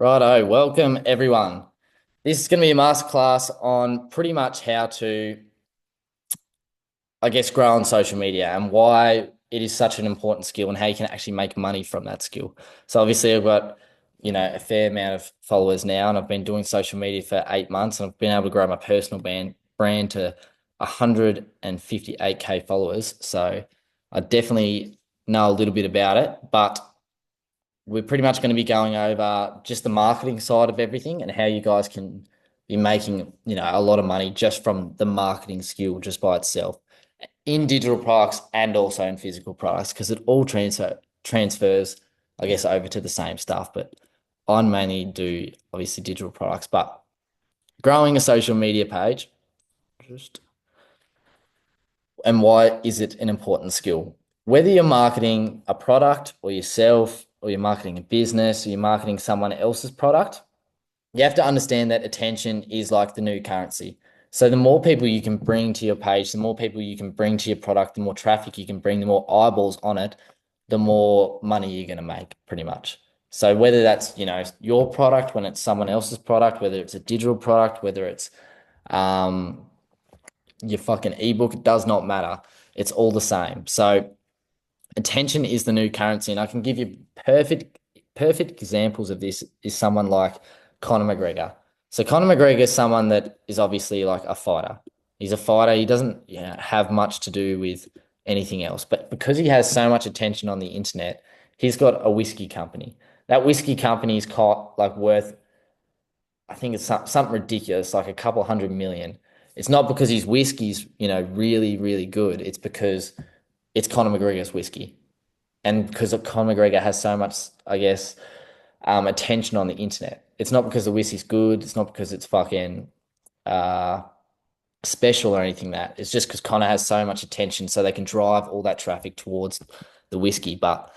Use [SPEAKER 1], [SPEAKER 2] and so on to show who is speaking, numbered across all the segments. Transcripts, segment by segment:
[SPEAKER 1] Righto, welcome everyone. This is going to be a masterclass on pretty much how to, grow on social media and why it is such an important skill and how you can actually make money from that skill. So obviously I've got, a fair amount of followers now, and I've been doing social media for 8 months, and I've been able to grow my personal brand to 158K followers. So I definitely know a little bit about it, but we're pretty much going to be going over just the marketing side of everything and how you guys can be making, a lot of money just from the marketing skill just by itself in digital products and also in physical products because it all transfers, over to the same stuff. But I mainly do obviously digital products, but growing a social media page, just and why is it an important skill? Whether you're marketing a product or yourself, or you're marketing a business, or you're marketing someone else's product, you have to understand that attention is like the new currency. So the more people you can bring to your page, the more people you can bring to your product, the more traffic you can bring, the more eyeballs on it, the more money you're going to make, pretty much. So whether that's, your product, when it's someone else's product, whether it's a digital product, whether it's um, your fucking ebook, it does not matter. It's all the same. So attention is the new currency, and I can give you perfect examples of this is someone like Conor McGregor. So Conor McGregor is someone that is obviously like a fighter. He's a fighter. He doesn't, have much to do with anything else, but because he has so much attention on the internet, he's got a whiskey company. That whiskey company is caught like worth, I think it's something ridiculous, like a couple hundred million. It's not because his whiskey's, really, really good. It's because it's Conor McGregor's whiskey. And because Conor McGregor has so much, attention on the internet. It's not because the whiskey's good. It's not because it's fucking uh, special or anything that. It's just because Conor has so much attention, so they can drive all that traffic towards the whiskey. But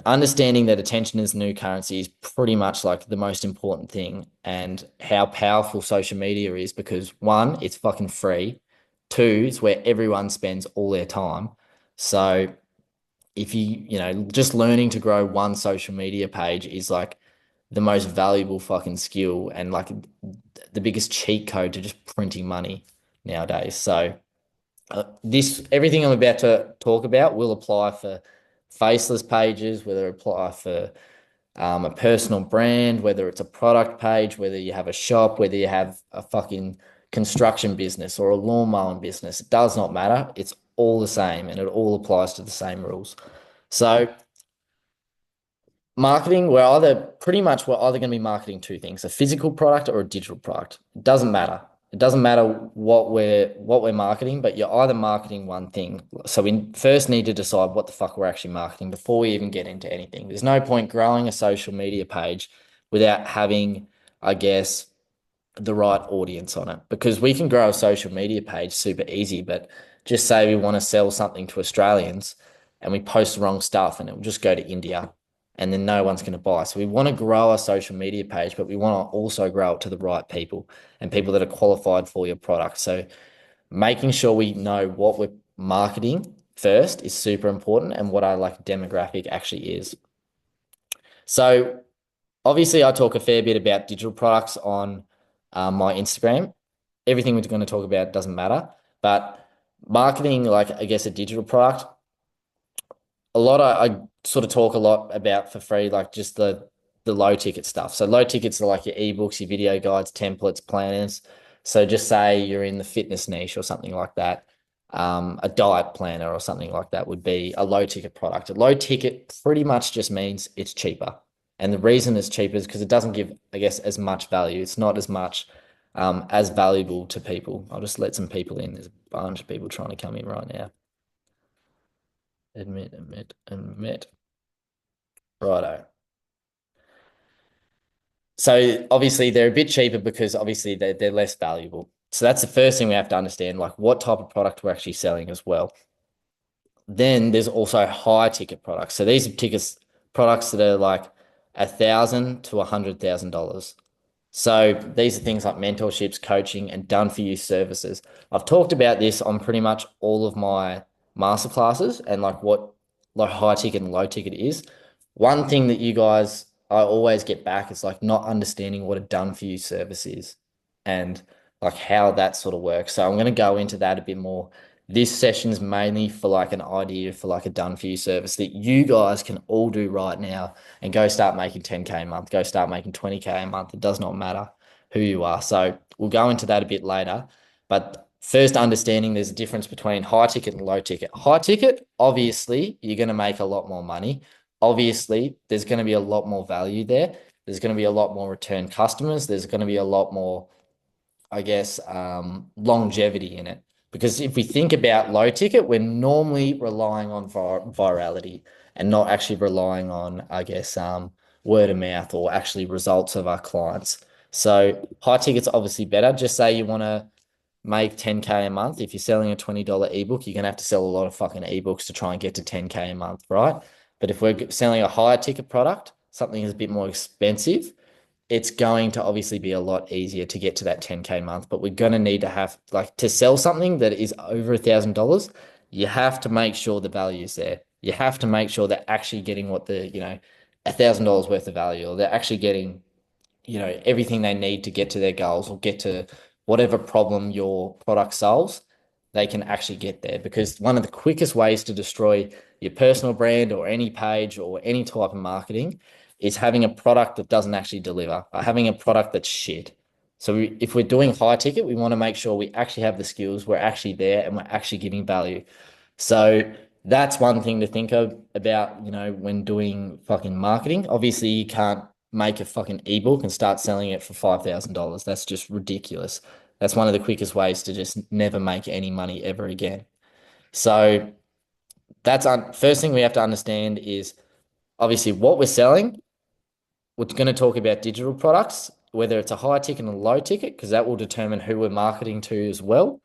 [SPEAKER 1] understanding that attention is the new currency is pretty much like the most important thing, and how powerful social media is because one, it's fucking free. Two, it's where everyone spends all their time. So if just learning to grow one social media page is like the most valuable fucking skill and like the biggest cheat code to just printing money nowadays. So this everything I'm about to talk about will apply for faceless pages, whether it apply for a personal brand, whether it's a product page, whether you have a shop, whether you have a fucking construction business or a lawn mowing business. It does not matter. It's all the same, and it all applies to the same rules. So marketing, we're either going to be marketing two things, a physical product or a digital product. It doesn't matter. It doesn't matter what we're marketing, but you're either marketing one thing. So we first need to decide what the fuck we're actually marketing before we even get into anything. There's no point growing a social media page without having, I guess, the right audience on it, because we can grow a social media page super easy, but just say we want to sell something to Australians and we post the wrong stuff and it will just go to India and then no one's going to buy. So we want to grow a social media page, but we want to also grow it to the right people and people that are qualified for your product. So making sure we know what we're marketing first is super important and what our like demographic actually is. So obviously, I talk a fair bit about digital products on my Instagram. Everything we're going to talk about doesn't matter, but marketing, like I guess a digital product, I sort of talk a lot about for free, like just the low ticket stuff. So low tickets are like your ebooks, your video guides, templates, planners. So just say you're in the fitness niche or something like that. A diet planner or something like that would be a low ticket product. A low ticket pretty much just means it's cheaper. And the reason it's cheaper is because it doesn't give, I guess, as much value. It's not as much as valuable to people. I'll just let some people in. There's a bunch of people trying to come in right now. Admit. Righto. So obviously they're a bit cheaper because obviously they're less valuable. So that's the first thing we have to understand, like what type of product we're actually selling as well. Then there's also high ticket products. So these are products that are like $1,000 to $100,000. So these are things like mentorships, coaching, and done for you services. I've talked about this on pretty much all of my masterclasses and like what like high ticket and low ticket is. One thing that you guys, I always get back is like not understanding what a done for you service is and like how that sort of works. So I'm going to go into that a bit more. This session is mainly for like an idea for like a done for you service that you guys can all do right now and go start making 10K a month, go start making 20K a month. It does not matter who you are. So we'll go into that a bit later. But first, understanding there's a difference between high ticket and low ticket. High ticket, obviously, you're going to make a lot more money. Obviously, there's going to be a lot more value there. There's going to be a lot more return customers. There's going to be a lot more, I guess, longevity in it. Because if we think about low ticket, we're normally relying on virality and not actually relying on, I guess, word of mouth or actually results of our clients. So high ticket's obviously better. Just say you want to make 10K a month. If you're selling a $20 ebook, you're going to have to sell a lot of fucking ebooks to try and get to 10K a month, right? But if we're selling a higher ticket product, something that's a bit more expensive, it's going to obviously be a lot easier to get to that 10K month. But we're going to need to have, like, to sell something that is over $1,000, you have to make sure the value is there. You have to make sure they're actually getting what $1,000 worth of value, or they're actually getting everything they need to get to their goals or get to whatever problem your product solves. They can actually get there, because one of the quickest ways to destroy your personal brand or any page or any type of marketing is having a product that doesn't actually deliver, or having a product that's shit. So if we're doing high ticket, we want to make sure we actually have the skills, we're actually there, and we're actually giving value. So that's one thing to think of about, when doing fucking marketing. Obviously, you can't make a fucking ebook and start selling it for $5,000. That's just ridiculous. That's one of the quickest ways to just never make any money ever again. So that's first thing we have to understand is obviously what we're selling. We're going to talk about digital products, whether it's a high ticket and a low ticket, because that will determine who we're marketing to as well.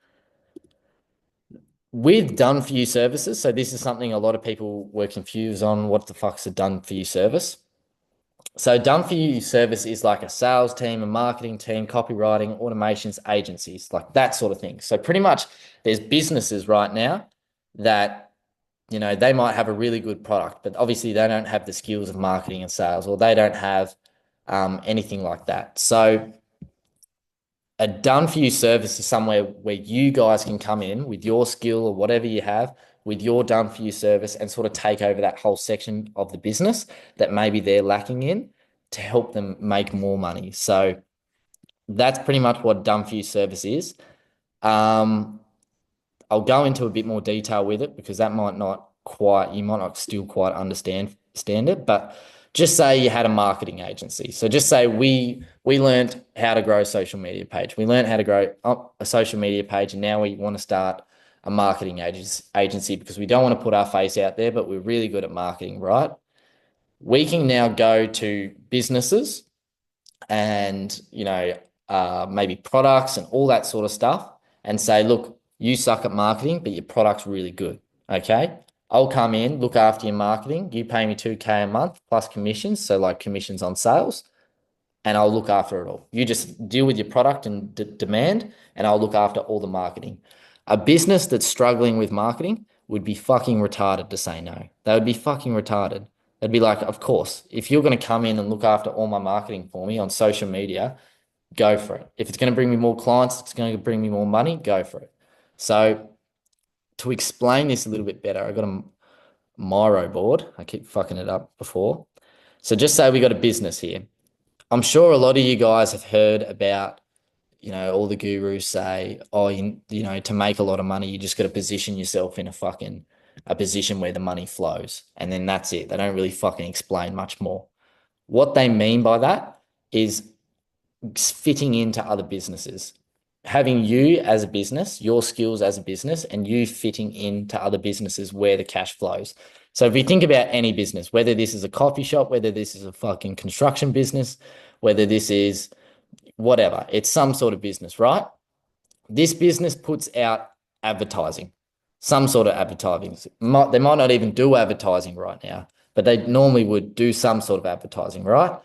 [SPEAKER 1] With done for you services, so this is something a lot of people were confused on. What the fuck's a done for you service? So done for you service is like a sales team, a marketing team, copywriting, automations, agencies, like that sort of thing. So pretty much there's businesses right now that, they might have a really good product, but obviously they don't have the skills of marketing and sales, or they don't have anything like that. So a done for you service is somewhere where you guys can come in with your skill or whatever you have with your done for you service and sort of take over that whole section of the business that maybe they're lacking in to help them make more money. So that's pretty much what done for you service is. I'll go into a bit more detail with it because that you might not still quite understand it, but just say you had a marketing agency. So just say we learned how to grow a social media page. We learned how to grow a social media page, and now we want to start a marketing agency because we don't want to put our face out there, but we're really good at marketing, right? We can now go to businesses and, maybe products and all that sort of stuff and say, look, you suck at marketing, but your product's really good. Okay. I'll come in, look after your marketing. You pay me 2K a month plus commissions. So like commissions on sales, and I'll look after it all. You just deal with your product and demand, and I'll look after all the marketing. A business that's struggling with marketing would be fucking retarded to say no. They would be fucking retarded. They'd be like, of course, if you're going to come in and look after all my marketing for me on social media, go for it. If it's going to bring me more clients, it's going to bring me more money, go for it. So to explain this a little bit better, I got a Miro board. I keep fucking it up before. So just say we got a business here. I'm sure a lot of you guys have heard about, all the gurus say, oh, to make a lot of money, you just got to position yourself in a position where the money flows. And then that's it. They don't really fucking explain much more. What they mean by that is fitting into other businesses. Having you as a business, your skills as a business, and you fitting into other businesses where the cash flows. So if we think about any business, whether this is a coffee shop, whether this is a fucking construction business, whether this is whatever, it's some sort of business, right? This business puts out advertising, some sort of advertising. They might not even do advertising right now, but they normally would do some sort of advertising, right?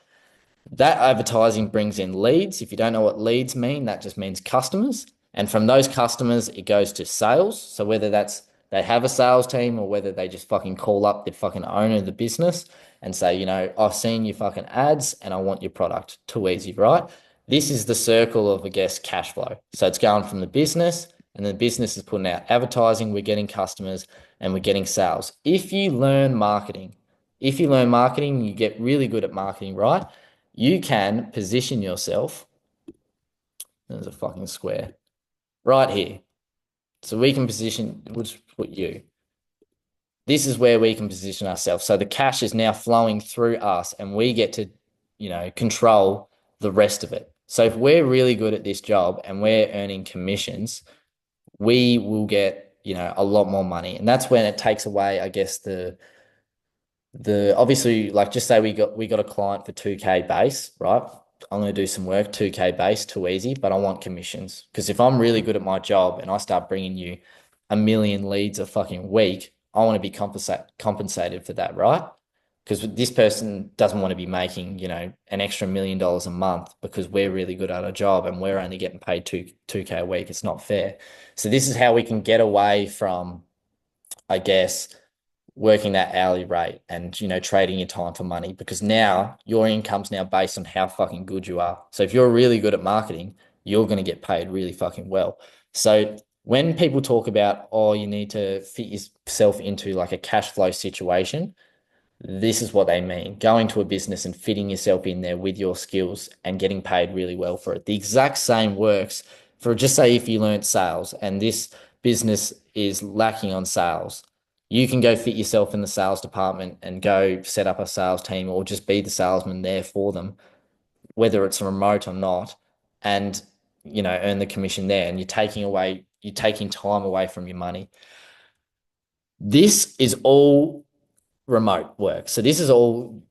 [SPEAKER 1] That advertising brings in leads. If you don't know what leads mean, that just means customers. And from those customers, it goes to sales. So whether that's they have a sales team or whether they just fucking call up the fucking owner of the business and say, I've seen your fucking ads and I want your product. Too easy, right? This is the circle of, I guess, cash flow. So it's going from the business, and the business is putting out advertising, we're getting customers, and we're getting sales. If you learn marketing, you get really good at marketing, right? You can position yourself. There's a fucking square right here. So we can position, we'll just put you. This is where we can position ourselves. So the cash is now flowing through us and we get to, control the rest of it. So if we're really good at this job and we're earning commissions, we will get, a lot more money. And that's when it takes away, I guess, the obviously, like, just say we got a client for 2K base, right? I'm going to do some work, 2K base, too easy, but I want commissions. Because if I'm really good at my job and I start bringing you a million leads a fucking week, I want to be compensated for that, right? Because this person doesn't want to be making, an extra $1 million a month because we're really good at our job and we're only getting paid 2K a week. It's not fair. So this is how we can get away from, I guess, working that hourly rate and trading your time for money, because now your income's now based on how fucking good you are. So if you're really good at marketing, you're going to get paid really fucking well. So when people talk about, oh, you need to fit yourself into like a cash flow situation, this is what they mean: going to a business and fitting yourself in there with your skills and getting paid really well for it. The exact same works for, just say, if you learned sales and this business is lacking on sales, you can go fit yourself in the sales department and go set up a sales team or just be the salesman there for them, whether it's remote or not, and earn the commission there. And you're taking time away from your money. This is all remote work. So this is all,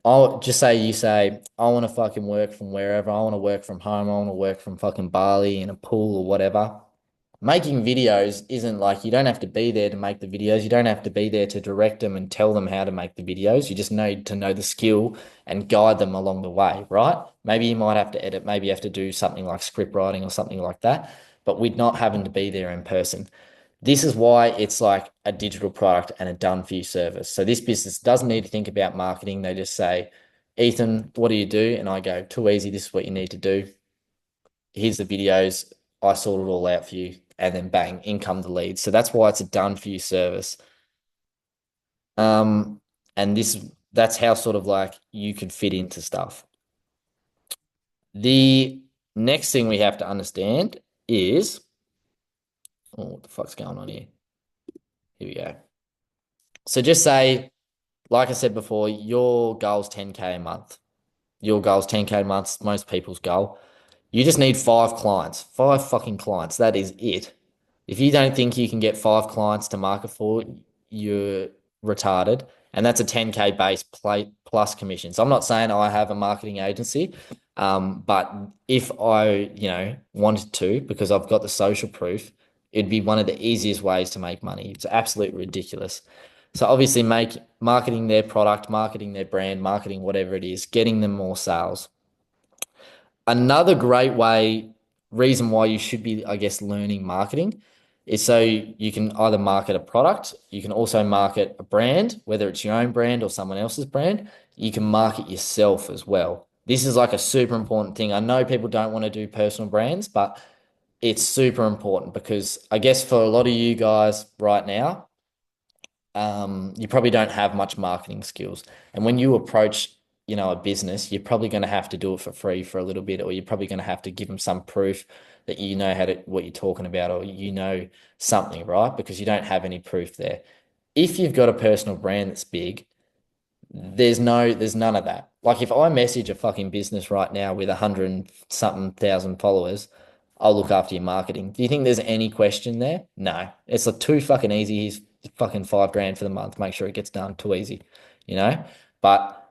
[SPEAKER 1] I'll just say, you say, I want to fucking work from wherever. I want to work from home. I want to work from fucking Bali in a pool or whatever. Making videos isn't like, you don't have to be there to make the videos. You don't have to be there to direct them and tell them how to make the videos. You just need to know the skill and guide them along the way, right? Maybe you might have to edit. Maybe you have to do something like script writing or something like that, but we're not having to be there in person. This is why it's like a digital product and a done for you service. So this business doesn't need to think about marketing. They just say, Ethan, what do you do? And I go, too easy. This is what you need to do. Here's the videos. I sort it all out for you. And then bang, in come the leads. So that's why it's a done for you service. And that's how sort of like you could fit into stuff. The next thing we have to understand is, oh, what the fuck's going on here? Here we go. So just say, like I said before, your goal's 10K a month. Your goal's 10K a month, most people's goal. You just need 5 clients, 5 fucking clients. That is it. If you don't think you can get 5 clients to market for, you're retarded. And that's a 10K base play plus commissions. I'm not saying I have a marketing agency, but if I, wanted to, because I've got the social proof, it'd be one of the easiest ways to make money. It's absolutely ridiculous. So obviously make marketing their product, marketing their brand, marketing whatever it is, getting them more sales. Another great reason why you should be, I guess, learning marketing is so you can either market a product, you can also market a brand, whether it's your own brand or someone else's brand. You can market yourself as well. This is like a super important thing. I know people don't want to do personal brands, but it's super important because I guess for a lot of you guys right now, you probably don't have much marketing skills. And when you approach, a business, you're probably going to have to do it for free for a little bit, or you're probably going to have to give them some proof that you know what you're talking about, or something, right? Because you don't have any proof there. If you've got a personal brand that's big, there's none of that. Like if I message a fucking business right now with 100 something thousand followers, I'll look after your marketing. Do you think there's any question there? No. It's like too fucking easy. He's fucking $5 for the month. Make sure it gets done. Too easy, But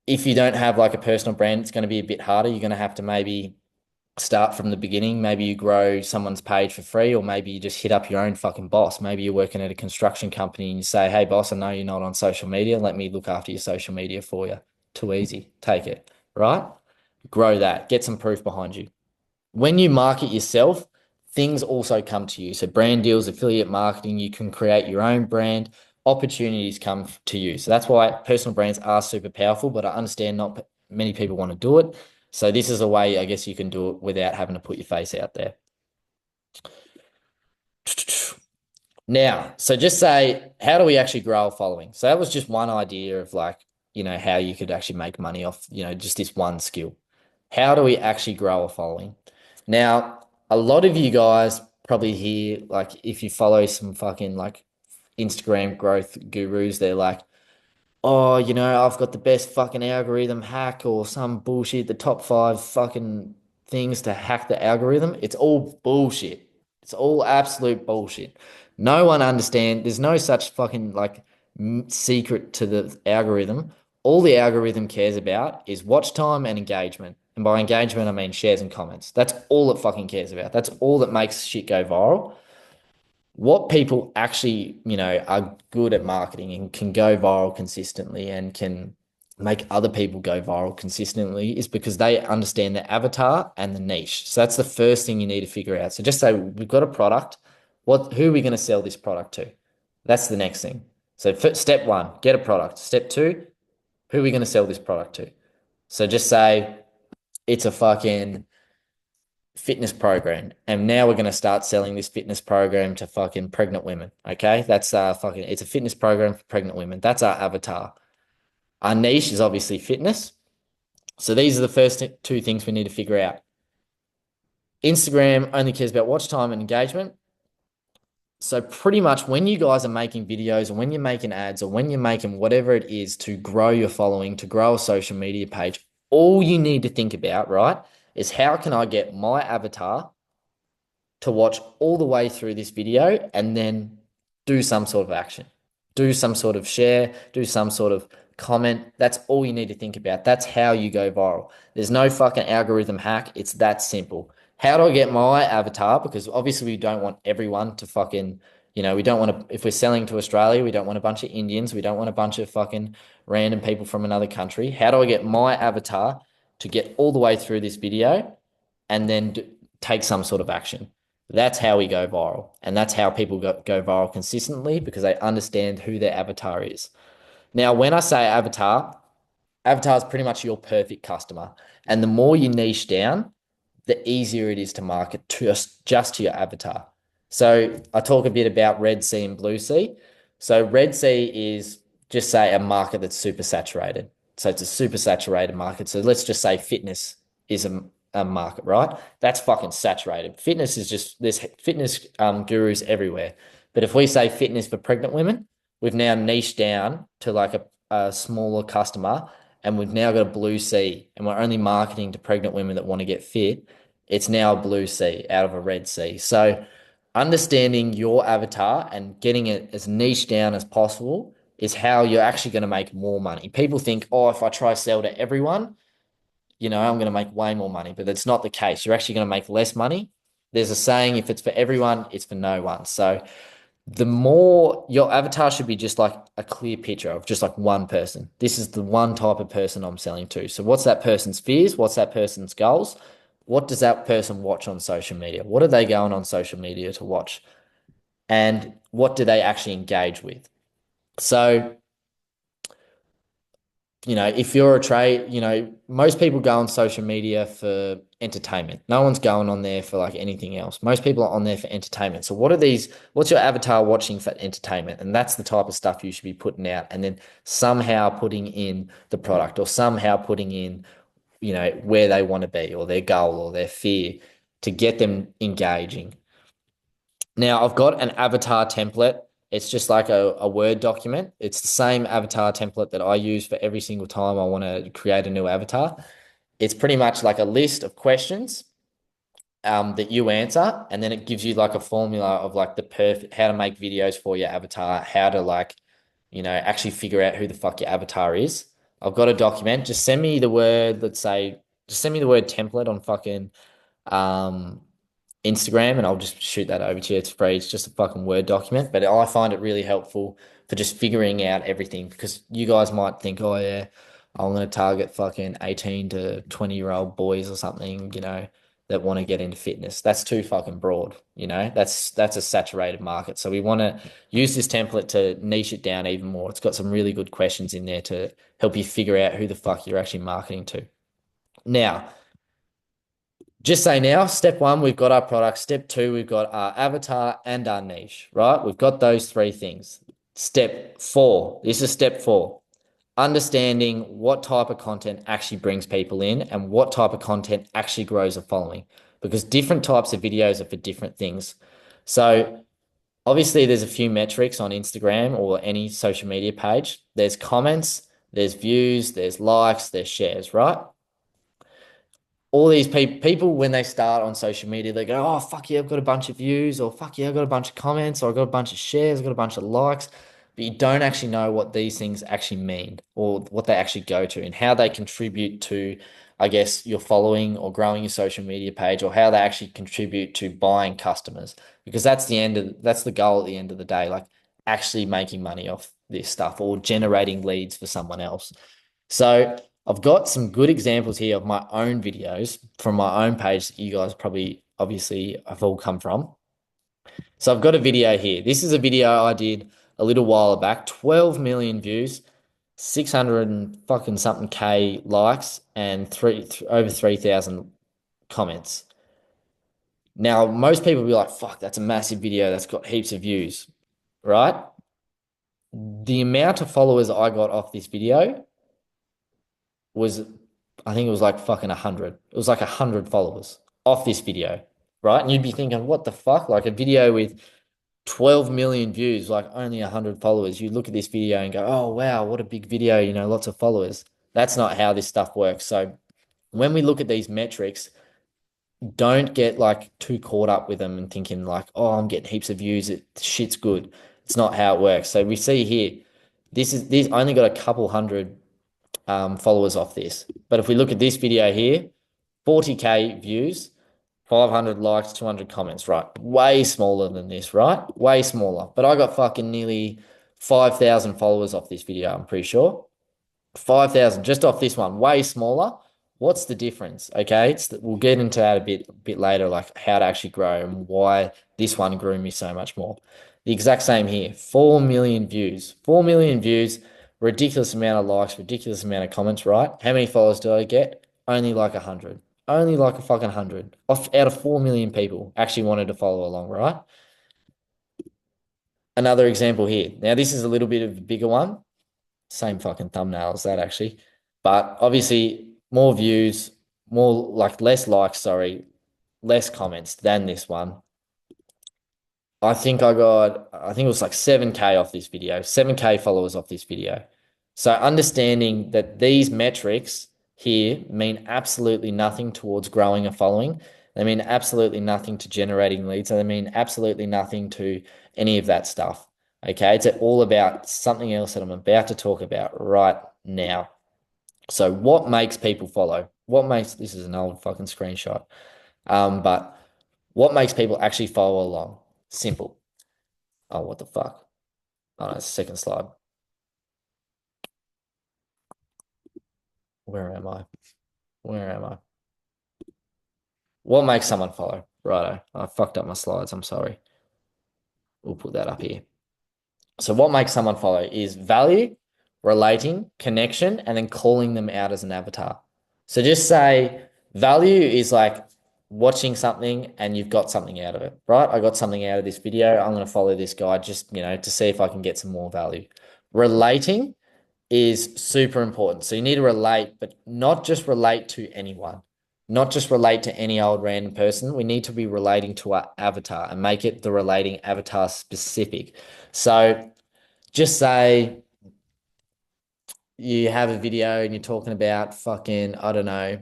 [SPEAKER 1] if you don't have like a personal brand, it's going to be a bit harder. You're going to have to maybe start from the beginning. Maybe you grow someone's page for free, or maybe you just hit up your own fucking boss. Maybe you're working at a construction company and you say, hey, boss, I know you're not on social media. Let me look after your social media for you. Too easy. Take it, right? Grow that. Get some proof behind you. When you market yourself, things also come to you. So brand deals, affiliate marketing, you can create your own brand, opportunities come to you. So that's why personal brands are super powerful, but I understand not many people want to do it. So this is a way, I guess, you can do it without having to put your face out there. Now, so just say, how do we actually grow a following? So that was just one idea of like, how you could actually make money off, just this one skill. How do we actually grow a following? Now, a lot of you guys probably hear, like, if you follow some fucking like Instagram growth gurus, they're like, oh, I've got the best fucking algorithm hack or some bullshit, the top five fucking things to hack the algorithm. It's all bullshit. It's all absolute bullshit. No one understand. There's no such fucking like secret to the algorithm. All the algorithm cares about is watch time and engagement. And by engagement, I mean shares and comments. That's all it fucking cares about. That's all that makes shit go viral. What people actually, are good at marketing and can go viral consistently and can make other people go viral consistently is because they understand the avatar and the niche. So that's the first thing you need to figure out. So just say we've got a product. Who are we going to sell this product to? That's the next thing. So step one, get a product. Step two, who are we going to sell this product to? So just say it's a fucking fitness program, and now we're going to start selling this fitness program to fucking pregnant women. Okay, that's fucking. It's a fitness program for pregnant women. That's our avatar. Our niche is obviously fitness. So these are the first two things we need to figure out. Instagram only cares about watch time and engagement. So pretty much when you guys are making videos or when you're making ads or when you're making whatever it is to grow your following, to grow a social media page, all you need to think about, right, is how can I get my avatar to watch all the way through this video and then do some sort of action, do some sort of share, do some sort of comment. That's all you need to think about. That's how you go viral. There's no fucking algorithm hack. It's that simple. How do I get my avatar? Because obviously we don't want everyone to fucking, we don't want to, if we're selling to Australia, we don't want a bunch of Indians. We don't want a bunch of fucking random people from another country. How do I get my avatar to get all the way through this video and then take some sort of action? That's how we go viral. And that's how people go viral consistently because they understand who their avatar is. Now, when I say avatar is pretty much your perfect customer. And the more you niche down, the easier it is to market just to your avatar. So I talk a bit about Red Sea and Blue Sea. So Red Sea is just say a market that's super saturated. So it's a super saturated market. So let's just say fitness is a market, right? That's fucking saturated. Fitness is just there's fitness gurus everywhere. But if we say fitness for pregnant women, we've now niched down to like a smaller customer, and we've now got a blue sea, and we're only marketing to pregnant women that want to get fit. It's now a blue sea out of a red sea. So understanding your avatar and getting it as niche down as possible is how you're actually going to make more money. People think, oh, if I try sell to everyone, I'm going to make way more money, but that's not the case. You're actually going to make less money. There's a saying, if it's for everyone, it's for no one. So the more your avatar should be just like a clear picture of just like one person. This is the one type of person I'm selling to. So what's that person's fears? What's that person's goals? What does that person watch on social media? What are they going on social media to watch? And what do they actually engage with? So if you're a trade, most people go on social media for entertainment. No one's going on there for like anything else. Most people are on there for entertainment. So what's your avatar watching for entertainment? And that's the type of stuff you should be putting out and then somehow putting in the product or somehow putting in, where they want to be or their goal or their fear to get them engaging. Now I've got an avatar template. It's just like a Word document. It's the same avatar template that I use for every single time I want to create a new avatar. It's pretty much like a list of questions that you answer, and then it gives you like a formula of like the perfect how to make videos for your avatar, how to like, actually figure out who the fuck your avatar is. I've got a document. Just send me the word, just send me the word template on fucking um Instagram and I'll just shoot that over to you. It's free. It's just a fucking Word document, but I find it really helpful for just figuring out everything because you guys might think, oh yeah, I'm going to target fucking 18 to 20-year-old boys or something, that want to get into fitness. That's too fucking broad, you know? That's a saturated market. So we want to use this template to niche it down even more. It's got some really good questions in there to help you figure out who the fuck you're actually marketing to. Now, just say now, step one, we've got our product. Step two, we've got our avatar and our niche, right? We've got those three things. Step four, this is step four, understanding what type of content actually brings people in and what type of content actually grows a following, because different types of videos are for different things. So obviously there's a few metrics on Instagram or any social media page. There's comments, there's views, there's likes, there's shares, right? All these people when they start on social media, they go, oh, fuck yeah, I've got a bunch of views, or fuck yeah, I've got a bunch of comments, or I've got a bunch of shares, I've got a bunch of likes. But you don't actually know what these things actually mean or what they actually go to and how they contribute to, I guess, your following or growing your social media page, or how they actually contribute to buying customers. Because that's the goal at the end of the day, like actually making money off this stuff or generating leads for someone else. So I've got some good examples here of my own videos from my own page that you guys probably obviously have all come from. So I've got a video here. This is a video I did a little while back, 12 million views, 600 and fucking something K likes, and over 3,000 comments. Now, most people will be like, fuck, that's a massive video that's got heaps of views, right? The amount of followers I got off this video was, I think it was like fucking 100. It was like 100 followers off this video, right? And you'd be thinking, what the fuck? Like a video with 12 million views, like only 100 followers. You look at this video and go, oh, wow, what a big video, you know, lots of followers. That's not how this stuff works. So when we look at these metrics, don't get like too caught up with them and thinking like, oh, I'm getting heaps of views. Shit's good. It's not how it works. So we see here, this only got a couple hundred followers off this. But if we look at this video here, 40K views, 500 likes, 200 comments, right? Way smaller than this, right? Way smaller. But I got fucking nearly 5,000 followers off this video, I'm pretty sure. 5,000 just off this one, way smaller. What's the difference? Okay, we'll get into that a bit later, like how to actually grow and why this one grew me so much more. The exact same here, 4 million views. 4 million views, ridiculous amount of likes, ridiculous amount of comments, right? How many followers do I get? Only like 100. Only like a fucking 100. Out of 4 million people actually wanted to follow along, right? Another example here. Now, this is a little bit of a bigger one. Same fucking thumbnail as that actually. But obviously more views, more like less likes, sorry, less comments than this one. I think it was like 7K off this video, 7K followers off this video. So understanding that these metrics here mean absolutely nothing towards growing a following. They mean absolutely nothing to generating leads. And they mean absolutely nothing to any of that stuff. Okay. It's all about something else that I'm about to talk about right now. So what makes people follow? This is an old fucking screenshot. But what makes people actually follow along? Simple. Oh, what the fuck? Oh, no, it's second slide. Where am I? Where am I? What makes someone follow? Righto. I fucked up my slides. I'm sorry. We'll put that up here. So what makes someone follow is value, relating, connection, and then calling them out as an avatar. So just say value is like watching something and you've got something out of it, right? I got something out of this video. I'm going to follow this guy just, you know, to see if I can get some more value. Relating is super important. So you need to relate, but not just relate to anyone, not just relate to any old random person. We need to be relating to our avatar and make it the relating avatar specific. So just say you have a video and you're talking about fucking, I don't know,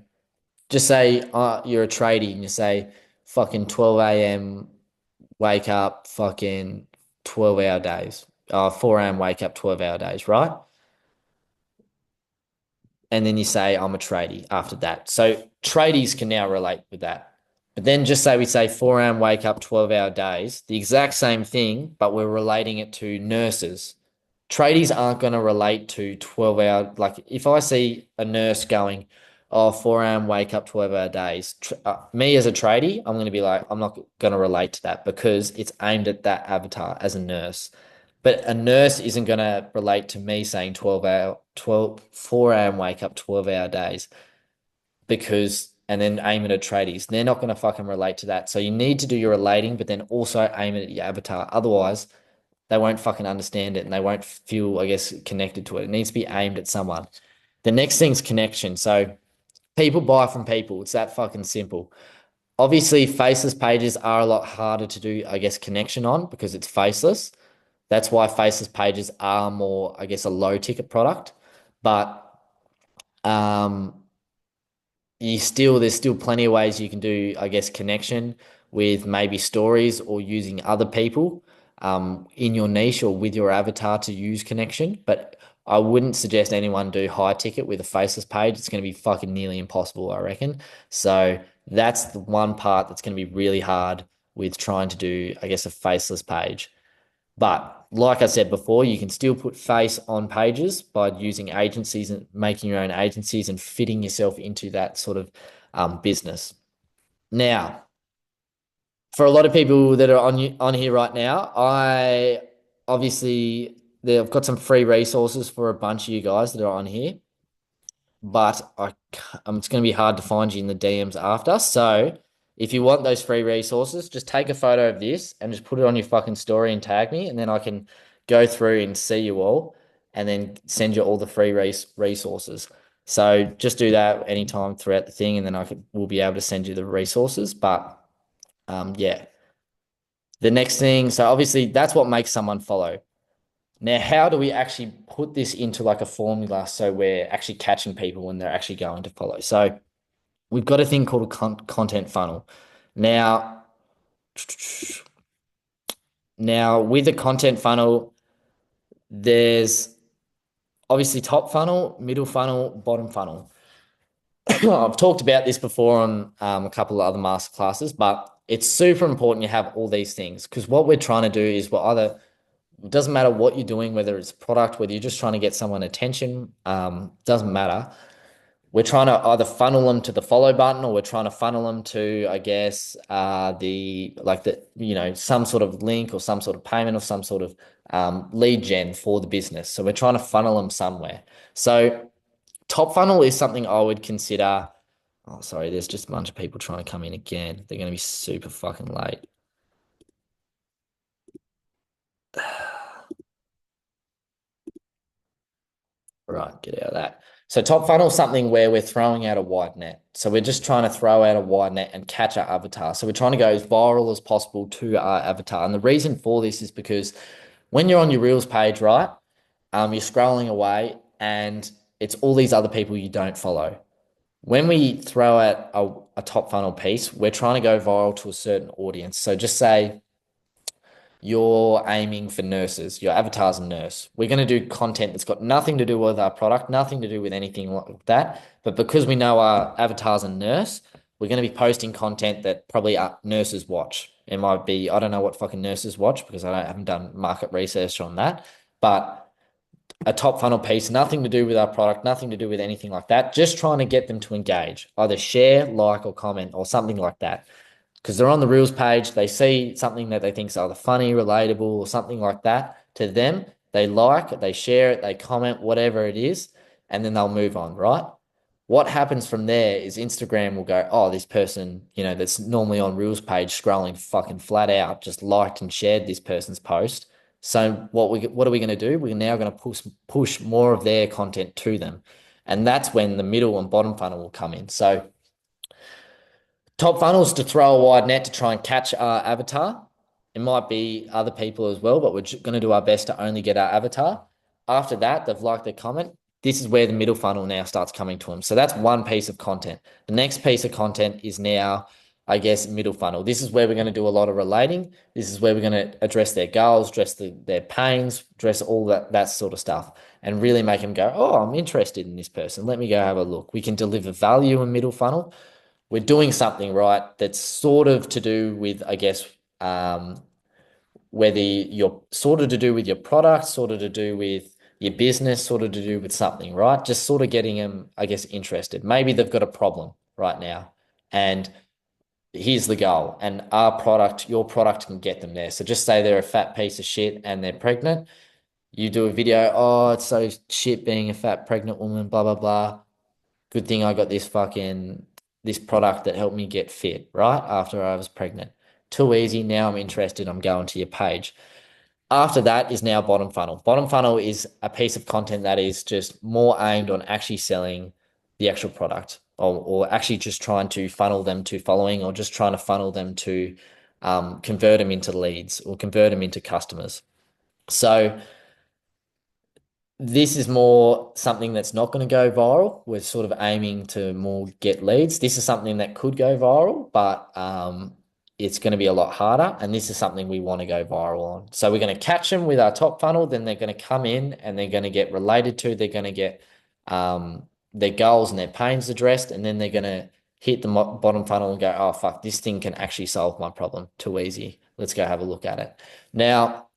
[SPEAKER 1] just say you're a tradie and you say fucking 12 a.m. wake up, fucking 12-hour days, 4 a.m. wake up, 12-hour days, right? And then you say, I'm a tradie after that. So tradies can now relate with that. But then just say we say 4 a.m. wake up, 12-hour days, the exact same thing, but we're relating it to nurses. Tradies aren't going to relate to 12-hour. Like if I see a nurse going, oh, 4 a.m. wake up 12-hour days. Me as a tradie, I'm going to be like, I'm not going to relate to that because it's aimed at that avatar as a nurse. But a nurse isn't going to relate to me saying 4 a.m. wake up 12-hour days because, and then aim it at tradies. They're not going to fucking relate to that. So you need to do your relating, but then also aim it at your avatar. Otherwise, they won't fucking understand it and they won't feel, I guess, connected to it. It needs to be aimed at someone. The next thing's connection. So people buy from people. It's that fucking simple. Obviously, faceless pages are a lot harder to do, I guess, connection on because it's faceless. That's why faceless pages are more, I guess, a low ticket product. But um, there's still plenty of ways you can do, I guess, connection with maybe stories or using other people in your niche or with your avatar to use connection. But I wouldn't suggest anyone do high ticket with a faceless page. It's going to be fucking nearly impossible, I reckon. So that's the one part that's going to be really hard with trying to do, I guess, a faceless page. But like I said before, you can still put face on pages by using agencies and making your own agencies and fitting yourself into that sort of business. Now, for a lot of people that are on here right now, I obviously they've got some free resources for a bunch of you guys that are on here, but it's going to be hard to find you in the DMs after. So if you want those free resources, just take a photo of this and just put it on your fucking story and tag me, and then I can go through and see you all and then send you all the free resources. So just do that anytime throughout the thing, and then we'll be able to send you the resources. But yeah, the next thing, so obviously that's what makes someone follow. Now, how do we actually put this into like a formula so we're actually catching people when they're actually going to follow? So we've got a thing called a content funnel. Now, now with a content funnel, there's obviously top funnel, middle funnel, bottom funnel. I've talked about this before on a couple of other master classes, but it's super important you have all these things because what we're trying to do is we're either it doesn't matter what you're doing, whether it's product, whether you're just trying to get someone attention, doesn't matter. We're trying to either funnel them to the follow button or we're trying to funnel them to, I guess, some sort of link or some sort of payment or some sort of lead gen for the business. So we're trying to funnel them somewhere. So top funnel is something I would consider. Oh, sorry, there's just a bunch of people trying to come in again. They're going to be super fucking late. Right, get out of that. So top funnel is something where we're throwing out a wide net. So we're just trying to throw out a wide net and catch our avatar. So we're trying to go as viral as possible to our avatar. And the reason for this is because when you're on your Reels page, right, you're scrolling away and it's all these other people you don't follow. When we throw out a top funnel piece, we're trying to go viral to a certain audience. So just say you're aiming for nurses, your avatar's a nurse. We're going to do content that's got nothing to do with our product, nothing to do with anything like that. But because we know our avatar's a nurse, we're going to be posting content that probably nurses watch. It might be, I don't know what fucking nurses watch because haven't done market research on that. But a top funnel piece, nothing to do with our product, nothing to do with anything like that. Just trying to get them to engage, either share, like, or comment, or something like that because they're on the Reels page. They see something that they think is either funny, relatable, or something like that to them. They like, they share it, they comment, whatever it is, and then they'll move on, right? What happens from there is Instagram will go, oh, this person, that's normally on Reels page scrolling fucking flat out, just liked and shared this person's post. So what are we going to do? We're now going to push more of their content to them. And that's when the middle and bottom funnel will come in. So top funnels to throw a wide net to try and catch our avatar. It might be other people as well, but we're going to do our best to only get our avatar. After that, they've liked their comment. This is where the middle funnel now starts coming to them. So that's one piece of content. The next piece of content is now, I guess, middle funnel. This is where we're going to do a lot of relating. This is where we're going to address their goals, address their pains, address all that sort of stuff, and really make them go, oh, I'm interested in this person. Let me go have a look. We can deliver value in middle funnel. We're doing something right that's sort of to do with, I guess, whether you're sort of to do with your product, sort of to do with your business sort of to do with something, right? Just sort of getting them, I guess, interested. Maybe they've got a problem right now, and here's the goal. And our product, your product can get them there. So just say they're a fat piece of shit and they're pregnant. You do a video, oh, it's so shit being a fat pregnant woman, blah, blah, blah. Good thing I got this product that helped me get fit, right? After I was pregnant. Too easy. Now I'm interested. I'm going to your page. After that is now bottom funnel. Bottom funnel is a piece of content that is just more aimed on actually selling the actual product, or actually just trying to funnel them to following, or just trying to funnel them to convert them into leads or convert them into customers. So this is more something that's not going to go viral. We're sort of aiming to more get leads. This is something that could go viral, but it's going to be a lot harder. And this is something we want to go viral on. So we're going to catch them with our top funnel. Then they're going to come in and they're going to get related to. They're going to get their goals and their pains addressed. And then they're going to hit the bottom funnel and go, oh, fuck, this thing can actually solve my problem. Too easy. Let's go have a look at it. Now,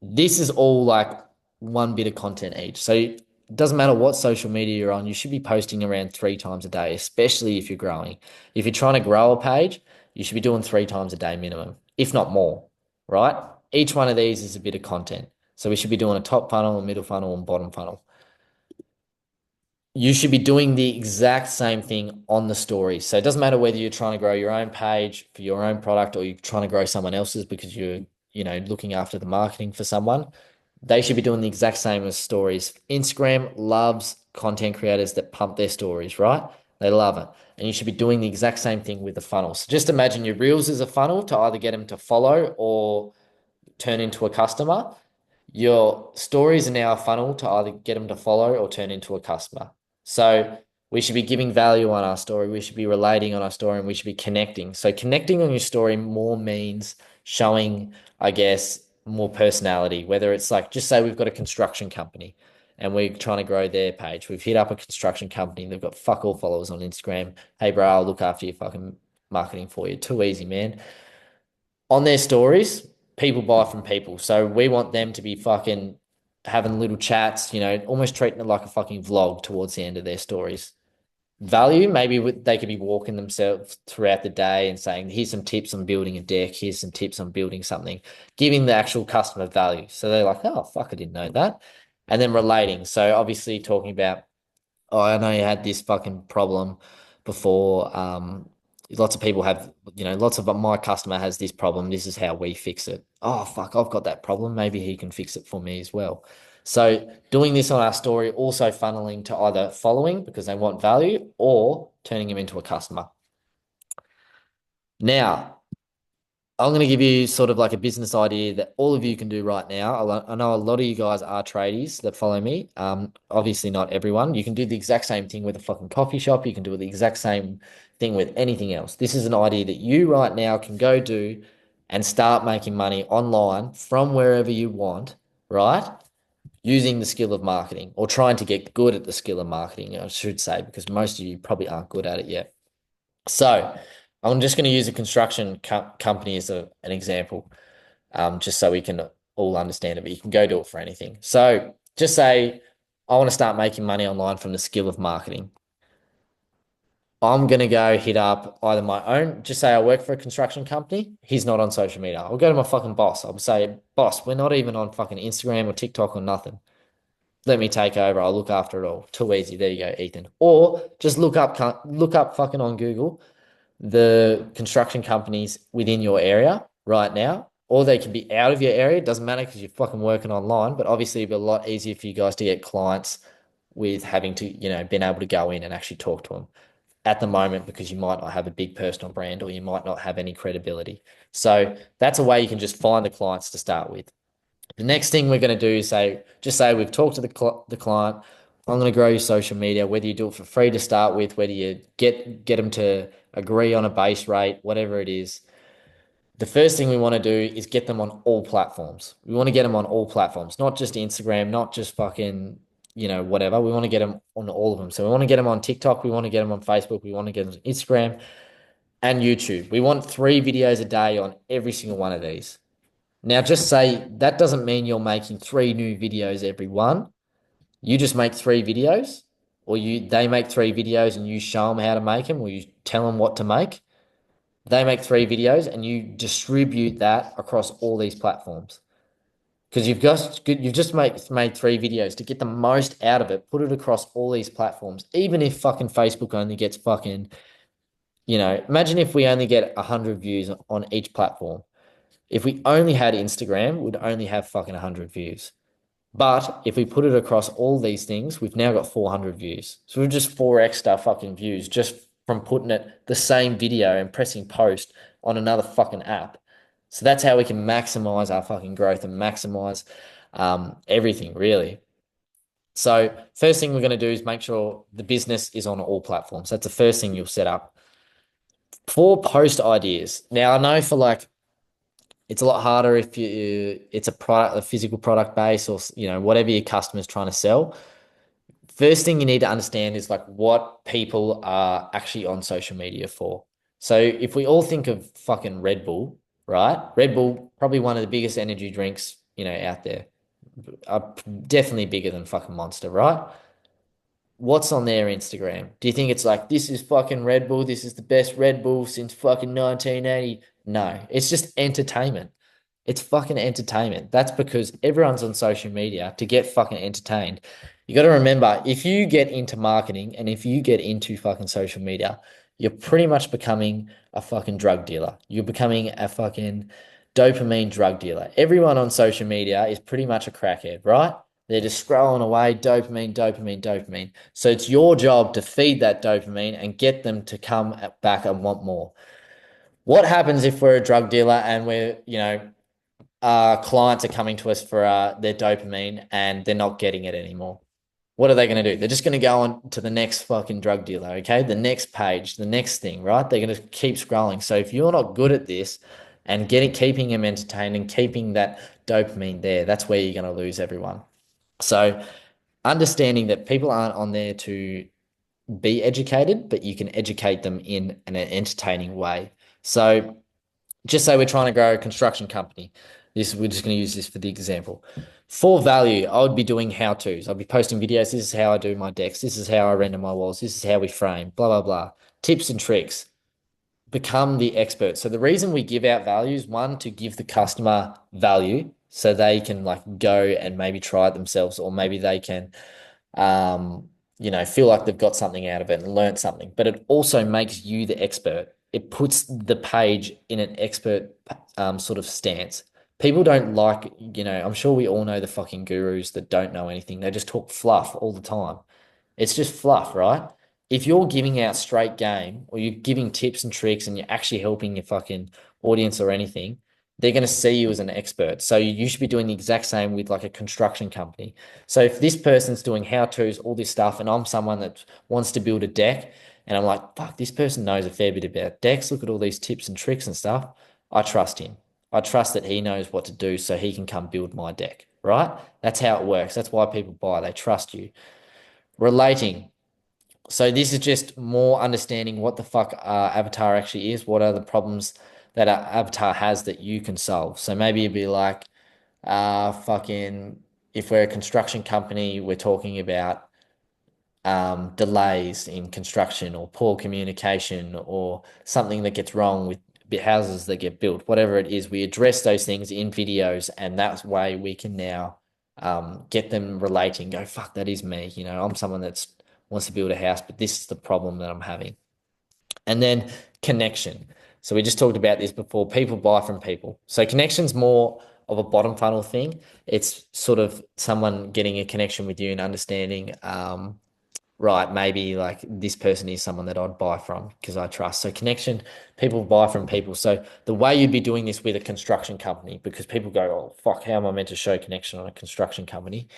[SPEAKER 1] this is all like one bit of content each. So it doesn't matter what social media you're on, you should be posting around 3 times a day, especially if you're growing. If you're trying to grow a page, you should be doing 3 times a day minimum, if not more, right? Each one of these is a bit of content. So we should be doing a top funnel, a middle funnel, and bottom funnel. You should be doing the exact same thing on the stories. So it doesn't matter whether you're trying to grow your own page for your own product or you're trying to grow someone else's because you're looking after the marketing for someone. They should be doing the exact same as stories. Instagram loves content creators that pump their stories, right? They love it. And you should be doing the exact same thing with the funnel. So just imagine your reels as a funnel to either get them to follow or turn into a customer. Your stories are now a funnel to either get them to follow or turn into a customer. So we should be giving value on our story. We should be relating on our story and we should be connecting. So connecting on your story more means showing, I guess, more personality, whether it's like, just say we've got a construction company and we're trying to grow their page. We've hit up a construction company. They've got fuck all followers on Instagram. Hey, bro, I'll look after your fucking marketing for you. Too easy, man. On their stories, people buy from people. So we want them to be fucking having little chats, almost treating it like a fucking vlog towards the end of their stories. Value, maybe they could be walking themselves throughout the day and saying, here's some tips on building a deck, here's some tips on building something, giving the actual customer value. So they're like, oh, fuck, I didn't know that. And then relating. So obviously talking about, oh, I know you had this fucking problem before. Lots of people have, lots of my customer has this problem. This is how we fix it. Oh, fuck, I've got that problem. Maybe he can fix it for me as well. So doing this on our story, also funneling to either following because they want value or turning them into a customer. Now, I'm going to give you sort of like a business idea that all of you can do right now. I know a lot of you guys are tradies that follow me. Obviously not everyone. You can do the exact same thing with a fucking coffee shop. You can do the exact same thing with anything else. This is an idea that you right now can go do and start making money online from wherever you want, right? Using the skill of marketing or trying to get good at the skill of marketing, I should say, because most of you probably aren't good at it yet. So I'm just going to use a construction company as an example, just so we can all understand it. But you can go do it for anything. So just say, I want to start making money online from the skill of marketing. I'm going to go hit up either my own, just say I work for a construction company. He's not on social media. I'll go to my fucking boss. I'll say, boss, we're not even on fucking Instagram or TikTok or nothing. Let me take over. I'll look after it all. Too easy. There you go, Ethan. Or just look up fucking on Google the construction companies within your area right now, or they can be out of your area. It doesn't matter because you're fucking working online, but obviously it'd be a lot easier for you guys to get clients with having to, being able to go in and actually talk to them at the moment because you might not have a big personal brand or you might not have any credibility. So that's a way you can just find the clients to start with. The next thing we're going to do is just say we've talked to the client. I'm going to grow your social media, whether you do it for free to start with, whether you get them to agree on a base rate, whatever it is. The first thing we want to do is get them on all platforms. We want to get them on all platforms, not just Instagram, not just fucking, whatever. We want to get them on all of them. So we want to get them on TikTok. We want to get them on Facebook. We want to get them on Instagram and YouTube. We want 3 videos a day on every single one of these. Now, just say that doesn't mean you're making three new videos every one. You just make three videos, or they make three videos and you show them how to make them, or you tell them what to make. They make three videos and you distribute that across all these platforms. Because you've just made three videos to get the most out of it, put it across all these platforms. Even if fucking Facebook only gets fucking, imagine if we only get 100 views on each platform. If we only had Instagram, we'd only have fucking 100 views. But if we put it across all these things, we've now got 400 views. So we've just 4x our fucking views just from putting it the same video and pressing post on another fucking app. So that's how we can maximize our fucking growth and maximize everything, really. So first thing we're going to do is make sure the business is on all platforms. That's the first thing you'll set up. For post ideas. Now I know for like it's a lot harder if it's a product, a physical product base, or whatever your customer's trying to sell. First thing you need to understand is like what people are actually on social media for. So if we all think of fucking Red Bull, right? Red Bull, probably one of the biggest energy drinks, out there. Definitely bigger than fucking Monster, right? What's on their Instagram? Do you think it's like, this is fucking Red Bull, this is the best Red Bull since fucking 1980? No, it's just entertainment. It's fucking entertainment. That's because everyone's on social media to get fucking entertained. You got to remember, if you get into marketing and if you get into fucking social media, you're pretty much becoming a fucking drug dealer. You're becoming a fucking dopamine drug dealer. Everyone on social media is pretty much a crackhead, right? They're just scrolling away, dopamine, dopamine, dopamine. So it's your job to feed that dopamine and get them to come back and want more. What happens if we're a drug dealer and clients are coming to us for their dopamine and they're not getting it anymore? What are they going to do? They're just going to go on to the next fucking drug dealer, okay? The next page, the next thing, right? They're going to keep scrolling. So if you're not good at this and keeping them entertained and keeping that dopamine there, that's where you're going to lose everyone. So understanding that people aren't on there to be educated, but you can educate them in an entertaining way. So just say we're trying to grow a construction company. We're just going to use this for the example. For value, I would be doing how-tos. I'd be posting videos. This is how I do my decks. This is how I render my walls. This is how we frame, blah, blah, blah. Tips and tricks. Become the expert. So the reason we give out value is one, to give the customer value so they can like go and maybe try it themselves, or maybe they can feel like they've got something out of it and learned something. But it also makes you the expert. It puts the page in an expert sort of stance. People don't like, I'm sure we all know the fucking gurus that don't know anything. They just talk fluff all the time. It's just fluff, right? If you're giving out straight game or you're giving tips and tricks and you're actually helping your fucking audience or anything, they're going to see you as an expert. So you should be doing the exact same with like a construction company. So if this person's doing how-tos, all this stuff, and I'm someone that wants to build a deck, and I'm like, fuck, this person knows a fair bit about decks. Look at all these tips and tricks and stuff. I trust him. I trust that he knows what to do so he can come build my deck, right? That's how it works. That's why people buy. They trust you. Relating. So this is just more understanding what the fuck Avatar actually is. What are the problems that our Avatar has that you can solve? So maybe it'd be like, fucking, if we're a construction company, we're talking about delays in construction or poor communication or something that gets wrong with houses that get built. Whatever it is, we address those things in videos, and that's way we can now get them relating. Go, fuck, that is me. I'm someone that's wants to build a house, but this is the problem that I'm having. And then connection. So we just talked about this before. People buy from people. So connection's more of a bottom funnel thing. It's sort of someone getting a connection with you and understanding, right, maybe like this person is someone that I'd buy from because I trust. So connection, people buy from people. So the way you'd be doing this with a construction company, because people go, oh, fuck, how am I meant to show connection on a construction company?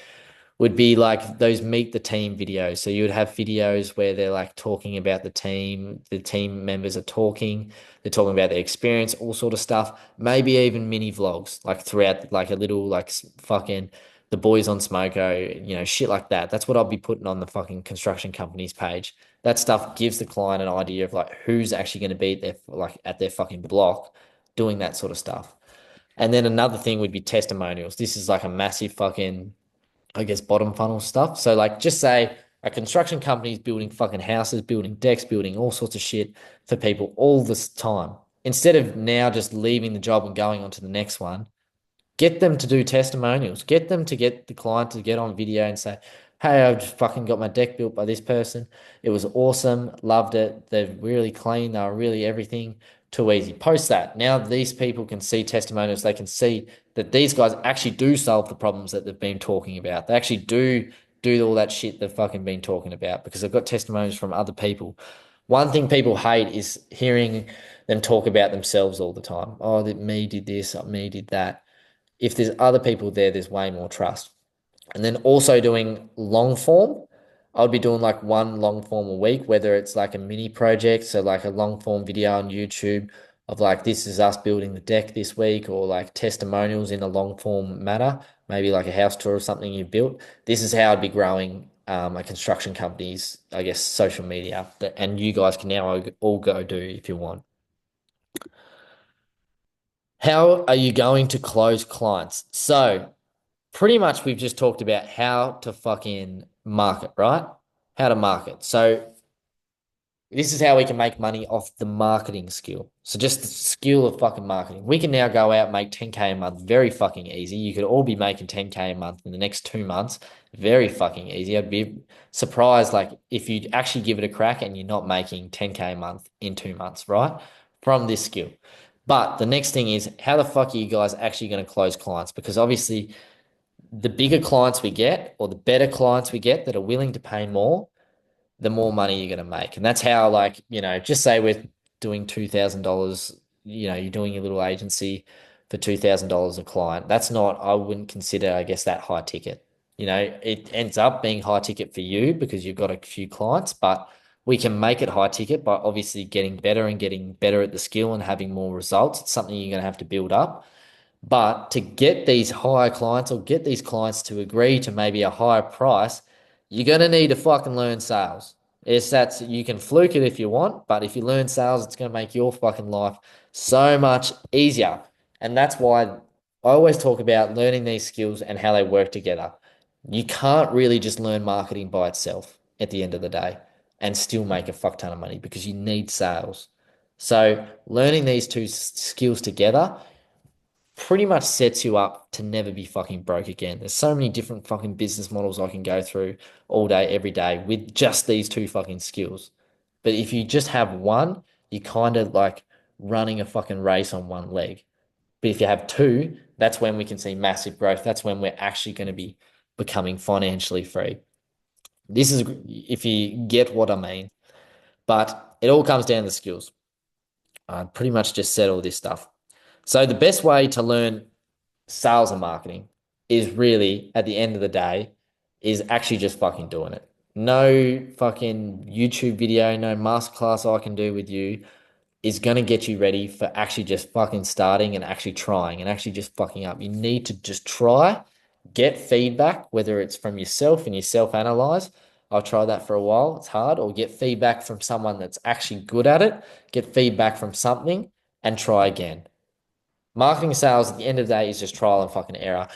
[SPEAKER 1] Would be like those meet the team videos. So you would have videos where they're like talking about the team members are talking, they're talking about their experience, all sort of stuff. Maybe even mini vlogs, like throughout, like a little like fucking the boys on Smoko, shit like that. That's what I'll be putting on the fucking construction company's page. That stuff gives the client an idea of like who's actually going to be there, like at their fucking block doing that sort of stuff. And then another thing would be testimonials. This is like a massive fucking, I guess, bottom funnel stuff. So like just say a construction company is building fucking houses, building decks, building all sorts of shit for people all this time. Instead of now just leaving the job and going on to the next one, get them to do testimonials. Get them to get the client to get on video and say, "Hey, I've just fucking got my deck built by this person. It was awesome. Loved it. They're really clean. They were really everything. Too easy." Post that. Now these people can see testimonials. They can see that these guys actually do solve the problems that they've been talking about. They actually do all that shit they've fucking been talking about because they've got testimonials from other people. One thing people hate is hearing them talk about themselves all the time. Oh, that me did this, me did that. If there's other people there, there's way more trust. And then also doing long form. I would be doing like one long form a week, whether it's like a mini project, so like a long form video on YouTube of like this is us building the deck this week, or like testimonials in a long form manner, maybe like a house tour of something you built. This is how I'd be growing a construction company's, I guess, social media, and you guys can now all go do if you want. How are you going to close clients? So pretty much we've just talked about how to fucking market, right? How to market. So this is how we can make money off the marketing skill. So just the skill of fucking marketing. We can now go out and make 10K a month very fucking easy. You could all be making 10K a month in the next 2 months. Very fucking easy. I'd be surprised like if you actually give it a crack and you're not making 10K a month in 2 months, right? From this skill. But the next thing is how the fuck are you guys actually going to close clients? Because obviously the bigger clients we get or the better clients we get that are willing to pay more, the more money you're going to make. And that's how, like, just say we're doing $2,000, you're doing your little agency for $2,000 a client. That's not, I wouldn't consider, I guess, that high ticket. It ends up being high ticket for you because you've got a few clients, but we can make it high ticket by obviously getting better and getting better at the skill and having more results. It's something you're going to have to build up. But to get these higher clients or get these clients to agree to maybe a higher price, you're going to need to fucking learn sales. It's that you can fluke it if you want, but if you learn sales, it's going to make your fucking life so much easier. And that's why I always talk about learning these skills and how they work together. You can't really just learn marketing by itself at the end of the day and still make a fuck ton of money because you need sales. So learning these two skills together pretty much sets you up to never be fucking broke again. There's so many different fucking business models I can go through all day, every day with just these two fucking skills. But if you just have one, you're kind of like running a fucking race on one leg. But if you have two, that's when we can see massive growth. That's when we're actually going to be becoming financially free. This is if you get what I mean. But it all comes down to skills. I pretty much just said all this stuff. So the best way to learn sales and marketing is really at the end of the day is actually just fucking doing it. No fucking YouTube video, no masterclass I can do with you is going to get you ready for actually just fucking starting and actually trying and actually just fucking up. You need to just try, get feedback, whether it's from yourself and you self-analyze. I'll try that for a while. It's hard. Or get feedback from someone that's actually good at it. Get feedback from something and try again. Marketing sales at the end of the day is just trial and fucking error.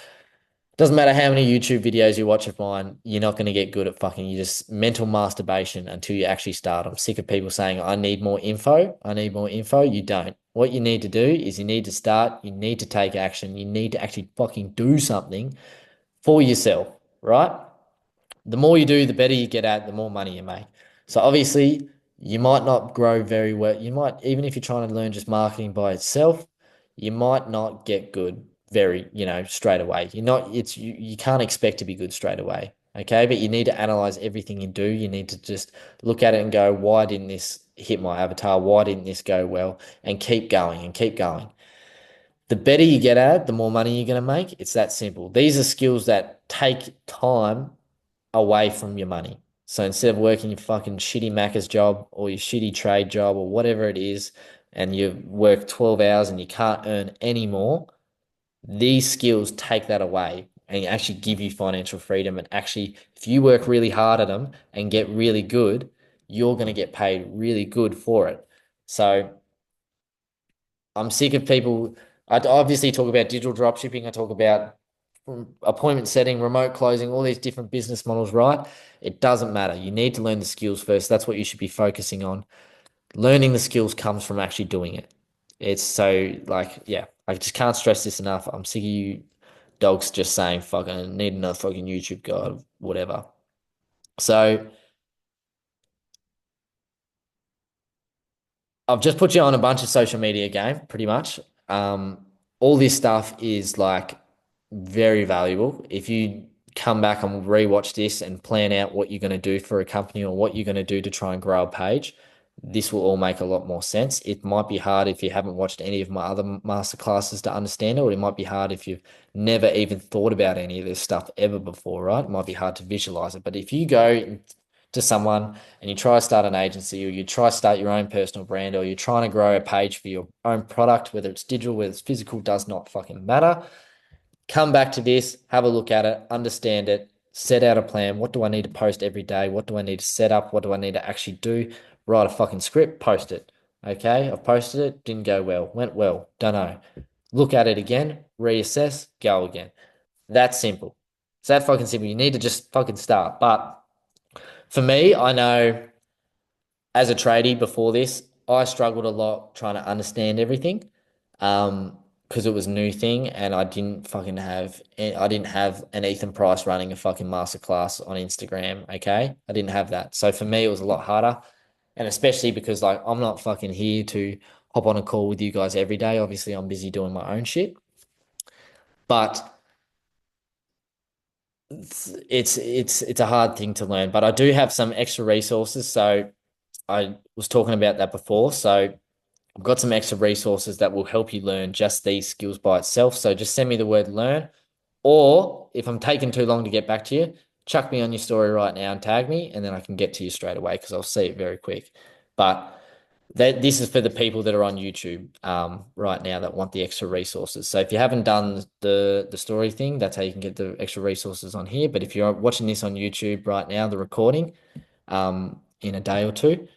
[SPEAKER 1] Doesn't matter how many YouTube videos you watch of mine, you're not going to get good at fucking, you just mental masturbation until you actually start. I'm sick of people saying, I need more info. I need more info. You don't. What you need to do is you need to start, you need to take action, you need to actually fucking do something for yourself, right? The more you do, the better you get at, the more money you make. So obviously, you might not grow very well. You might, even if you're trying to learn just marketing by itself, you might not get good very, straight away. You can't expect to be good straight away. Okay. But you need to analyze everything you do. You need to just look at it and go, why didn't this hit my avatar? Why didn't this go well? And keep going and keep going. The better you get at it, the more money you're going to make. It's that simple. These are skills that take time away from your money. So instead of working your fucking shitty Macca's job or your shitty trade job or whatever it is, and you work 12 hours and you can't earn any more, these skills take that away and actually give you financial freedom. And actually, if you work really hard at them and get really good, you're going to get paid really good for it. So I'm sick of people I obviously talk about digital drop shipping. I talk about appointment setting, remote closing, all these different business models, right? It doesn't matter. You need to learn the skills first. That's what you should be focusing on. Learning the skills comes from actually doing it. It's so like, yeah, I just can't stress this enough. I'm sick of you dogs just saying fucking need another fucking YouTube guide, whatever. So I've just put you on a bunch of social media game, pretty much. Um, all this stuff is like very valuable. If you come back and rewatch this and plan out what you're going to do for a company or what you're going to do to try and grow a page, this will all make a lot more sense. It might be hard if you haven't watched any of my other masterclasses to understand it, or it might be hard if you've never even thought about any of this stuff ever before, right? It might be hard to visualize it. But if you go to someone and you try to start an agency or you try to start your own personal brand or you're trying to grow a page for your own product, whether it's digital, whether it's physical, does not fucking matter. Come back to this, have a look at it, understand it, set out a plan. What do I need to post every day? What do I need to set up? What do I need to actually do? Write a fucking script, post it. Okay, I've posted it, didn't go well, went well, don't know. Look at it again, reassess, go again. That's simple. It's that fucking simple. You need to just fucking start. But for me, I know as a tradie before this, I struggled a lot trying to understand everything. Because it was a new thing and I didn't have an Ethan Price running a fucking masterclass on Instagram, okay? I didn't have that. So for me it was a lot harder. And especially because like I'm not fucking here to hop on a call with you guys every day. Obviously I'm busy doing my own shit. But it's a hard thing to learn. But I do have some extra resources. So I was talking about that before. So I've got some extra resources that will help you learn just these skills by itself. So just send me the word learn. Or if I'm taking too long to get back to you, chuck me on your story right now and tag me, and then I can get to you straight away because I'll see it very quick. But this is for the people that are on YouTube right now that want the extra resources. So if you haven't done the story thing, that's how you can get the extra resources on here. But if you're watching this on YouTube right now, the recording in a day or two,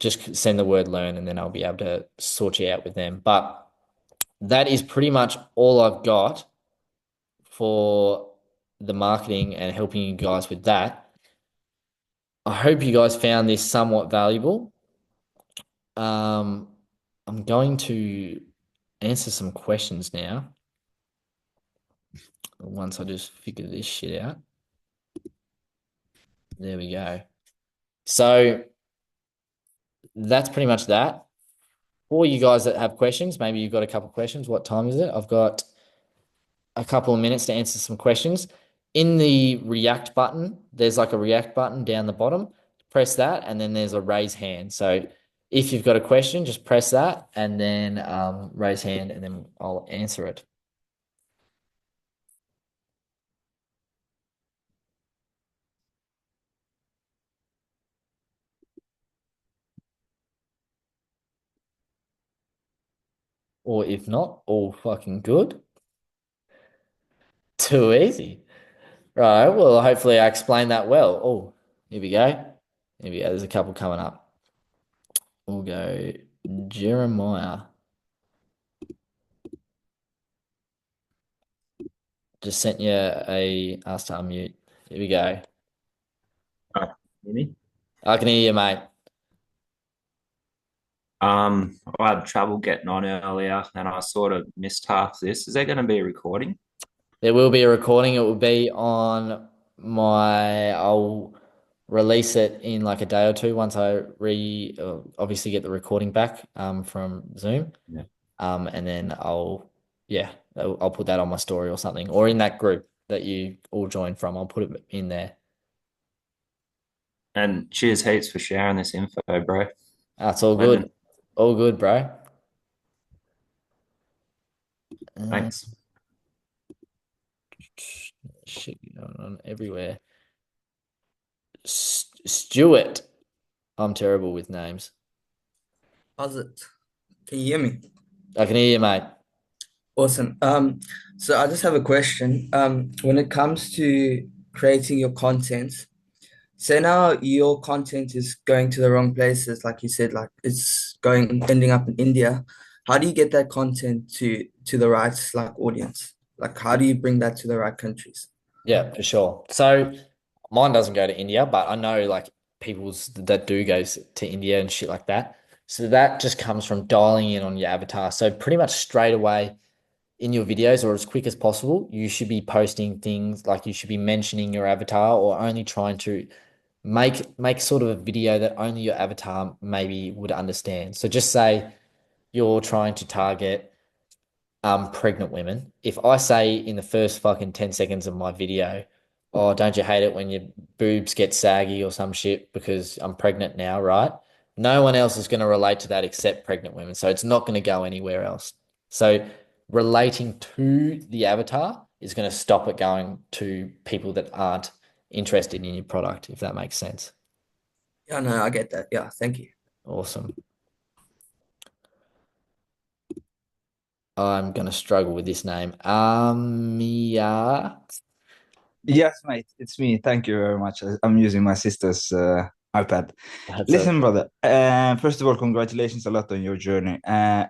[SPEAKER 1] just send the word learn and then I'll be able to sort you out with them. But that is pretty much all I've got for the marketing and helping you guys with that. I hope you guys found this somewhat valuable. Um, I'm going to answer some questions now once I just figure this shit out. There we go. So that's pretty much that. For you guys that have questions, maybe you've got a couple of questions. What time is it? I've got a couple of minutes to answer some questions. In the react button, there's like a react button down the bottom. Press that, and then there's a raise hand. So if you've got a question, just press that and then raise hand, and then I'll answer it. Or if not, all fucking good. Too easy. Right. Well, hopefully I explained that well. Oh, here we go. Here we go. There's a couple coming up. We'll go Jeremiah. Just sent you a ask to unmute. Here we go.
[SPEAKER 2] Hear me?
[SPEAKER 1] I can hear you, mate.
[SPEAKER 2] I had trouble getting on earlier and I sort of missed half this. Is there going to be a recording?
[SPEAKER 1] There will be a recording. It will be on I'll release it in like a day or two once I obviously get the recording back from Zoom.
[SPEAKER 2] Yeah.
[SPEAKER 1] And then yeah, I'll put that on my story or something, or in that group that you all joined from. I'll put it in there.
[SPEAKER 2] And cheers heaps for sharing this info, bro.
[SPEAKER 1] That's all
[SPEAKER 2] Legend.
[SPEAKER 1] good. All good, bro. Uh,
[SPEAKER 2] Thanks.
[SPEAKER 1] shit going on everywhere. Stuart. I'm terrible with names.
[SPEAKER 3] How's it? Can you hear me?
[SPEAKER 1] I can hear you, mate.
[SPEAKER 3] Awesome. So I just have a question. When it comes to creating your content, say now your content is going to the wrong places, like you said, like it's ending up in India. how do you get that content to the right like audience? Like how do you bring that to the right countries?
[SPEAKER 1] Yeah, for sure. So mine doesn't go to India, but I know like people's that do goes to India and shit like that. So that just comes from dialing in on your avatar. So pretty much straight away in your videos or as quick as possible, you should be posting things like you should be mentioning your avatar or only trying to make sort of a video that only your avatar maybe would understand. So just say you're trying to target pregnant women. If I say in the first fucking 10 seconds of my video, oh, don't you hate it when your boobs get saggy or some shit because I'm pregnant now, right? No one else is going to relate to that except pregnant women. So it's not going to go anywhere else. So relating to the avatar is going to stop it going to people that aren't interested in your product, if that makes sense.
[SPEAKER 3] Yeah, no, I get that. Yeah, thank you.
[SPEAKER 1] Awesome. I'm going to struggle with this name. Yeah,
[SPEAKER 4] Yes, mate, it's me. Thank you very much. I'm using my sister's iPad.
[SPEAKER 1] that's a
[SPEAKER 4] Listen, brother. First of all, congratulations a lot on your journey.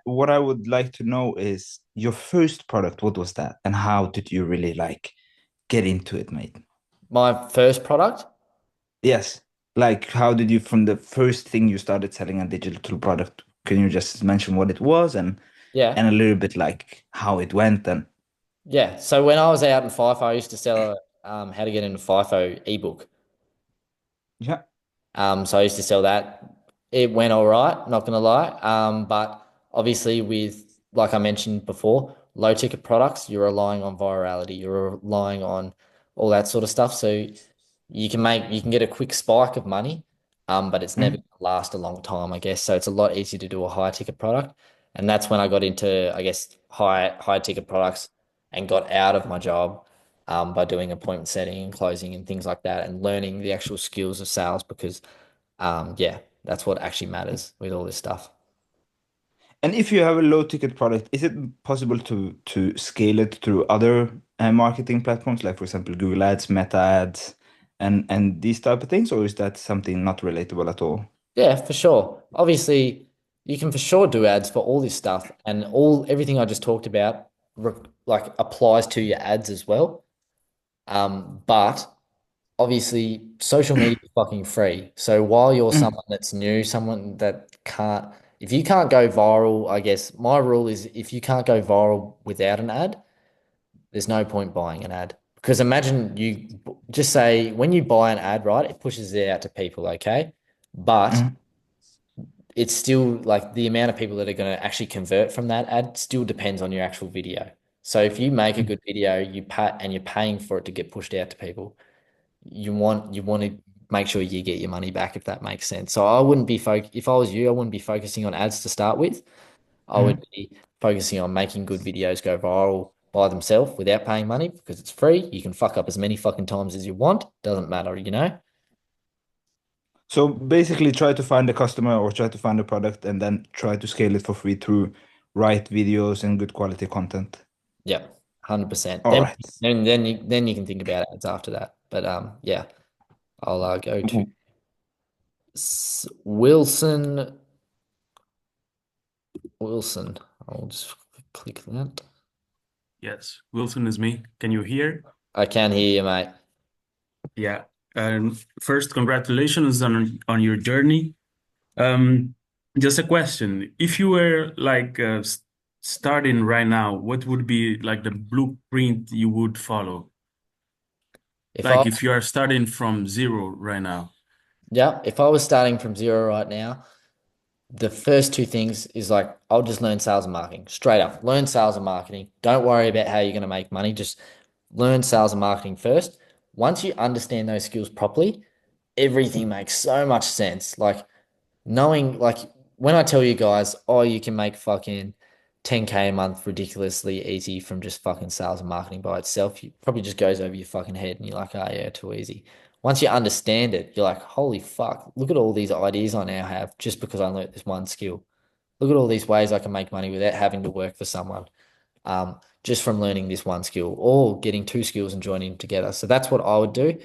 [SPEAKER 4] What I would like to know is your first product. What was that, and how did you really like get into it, mate?
[SPEAKER 1] my first product.
[SPEAKER 4] Yes, like how did you from the first thing you started selling a digital product? Can you just mention what it was
[SPEAKER 1] Yeah.
[SPEAKER 4] and a little bit like how it went and
[SPEAKER 1] Yeah. So when I was out in FIFO, I used to sell a how to get into FIFO ebook.
[SPEAKER 4] yeah.
[SPEAKER 1] So I used to sell that. It went all right, not gonna lie. But obviously with like I mentioned before, low ticket products, you're relying on virality, you're relying on all that sort of stuff. So you can get a quick spike of money, but it's never
[SPEAKER 4] Mm.
[SPEAKER 1] gonna last a long time, I guess. So it's a lot easier to do a high ticket product. And that's when I got into, I guess, high ticket products and got out of my job by doing appointment setting and closing and things like that and learning the actual skills of sales because yeah, that's what actually matters with all this stuff.
[SPEAKER 4] And if you have a low ticket product, is it possible to scale it through other marketing platforms, like for example Google Ads, Meta Ads, and these type of things, or is that something not relatable at all?
[SPEAKER 1] Yeah, for sure. Obviously, you can for sure do ads for all this stuff and all everything I just talked about like applies to your ads as well. But obviously social media is fucking free. So while you're
[SPEAKER 4] Mm,
[SPEAKER 1] someone that's new, someone that can't, if you can't go viral, I guess my rule is if you can't go viral without an ad, there's no point buying an ad. Because imagine you just say when you buy an ad, right, it pushes it out to people, okay? But
[SPEAKER 4] mm,
[SPEAKER 1] it's still like the amount of people that are going to actually convert from that ad still depends on your actual video. So if you make a
[SPEAKER 4] mm.
[SPEAKER 1] good video, you pay and you're paying for it to get pushed out to people, you want to make sure you get your money back if that makes sense. So I wouldn't be if I was you, I wouldn't be focusing on ads to start with. I would
[SPEAKER 4] Mm.
[SPEAKER 1] be focusing on making good videos go viral by themselves without paying money because it's free. You can fuck up as many fucking times as you want. Doesn't matter, you know?
[SPEAKER 4] So basically, try to find a customer or try to find a product, and then try to scale it for free through right videos and good quality content.
[SPEAKER 1] Yep, 100%.
[SPEAKER 4] All
[SPEAKER 1] Then
[SPEAKER 4] right.
[SPEAKER 1] then you can think about ads after that. But yeah, I'll go to Wilson. Wilson. I'll just click that.
[SPEAKER 5] Yes, Wilson is me. Can you hear?
[SPEAKER 1] I can hear you, mate.
[SPEAKER 5] Yeah. And first, congratulations on your journey. Um, just a question. If you were like starting right now, what would be like the blueprint you would follow?
[SPEAKER 1] If I
[SPEAKER 5] Like if you are starting from zero right now.
[SPEAKER 1] Yeah, if I was starting from zero right now, the first two things is like I'll just learn sales and marketing straight up. Learn sales and marketing. Don't worry about how you're going to make money. Just learn sales and marketing first. Once you understand those skills properly, everything makes so much sense. Like knowing, like when I tell you guys, oh, you can make fucking 10K a month ridiculously easy from just fucking sales and marketing by itself, it probably just goes over your fucking head and you're like, oh yeah, too easy. Once you understand it, you're like, holy fuck, look at all these ideas I now have just because I learned this one skill. Look at all these ways I can make money without having to work for someone. Just from learning this one skill or getting two skills and joining them together. So that's what I would do.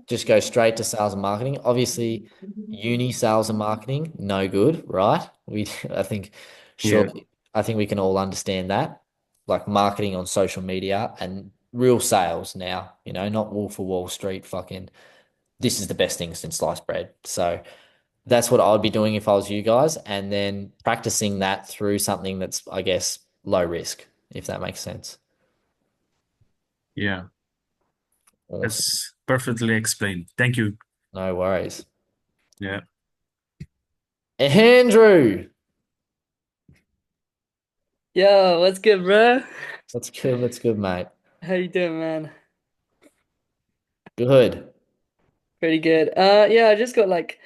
[SPEAKER 1] Just go straight to sales and marketing. Obviously, uni sales and marketing, no good, right? I think
[SPEAKER 5] Yeah.
[SPEAKER 1] surely I think we can all understand that, like marketing on social media and real sales now, not Wolf of Wall Street fucking, this is the best thing since sliced bread. So that's what I would be doing if I was you guys, and then practicing that through something that's, I guess, low risk, if that makes sense.
[SPEAKER 5] Yeah,
[SPEAKER 1] Awesome.
[SPEAKER 5] that's perfectly explained. Thank you.
[SPEAKER 1] No worries.
[SPEAKER 5] Yeah.
[SPEAKER 1] Andrew,
[SPEAKER 6] Yo, what's good, bro?
[SPEAKER 1] that's good. That's good, mate.
[SPEAKER 6] How you doing, man?
[SPEAKER 1] Good.
[SPEAKER 6] Pretty good. Yeah, I just got like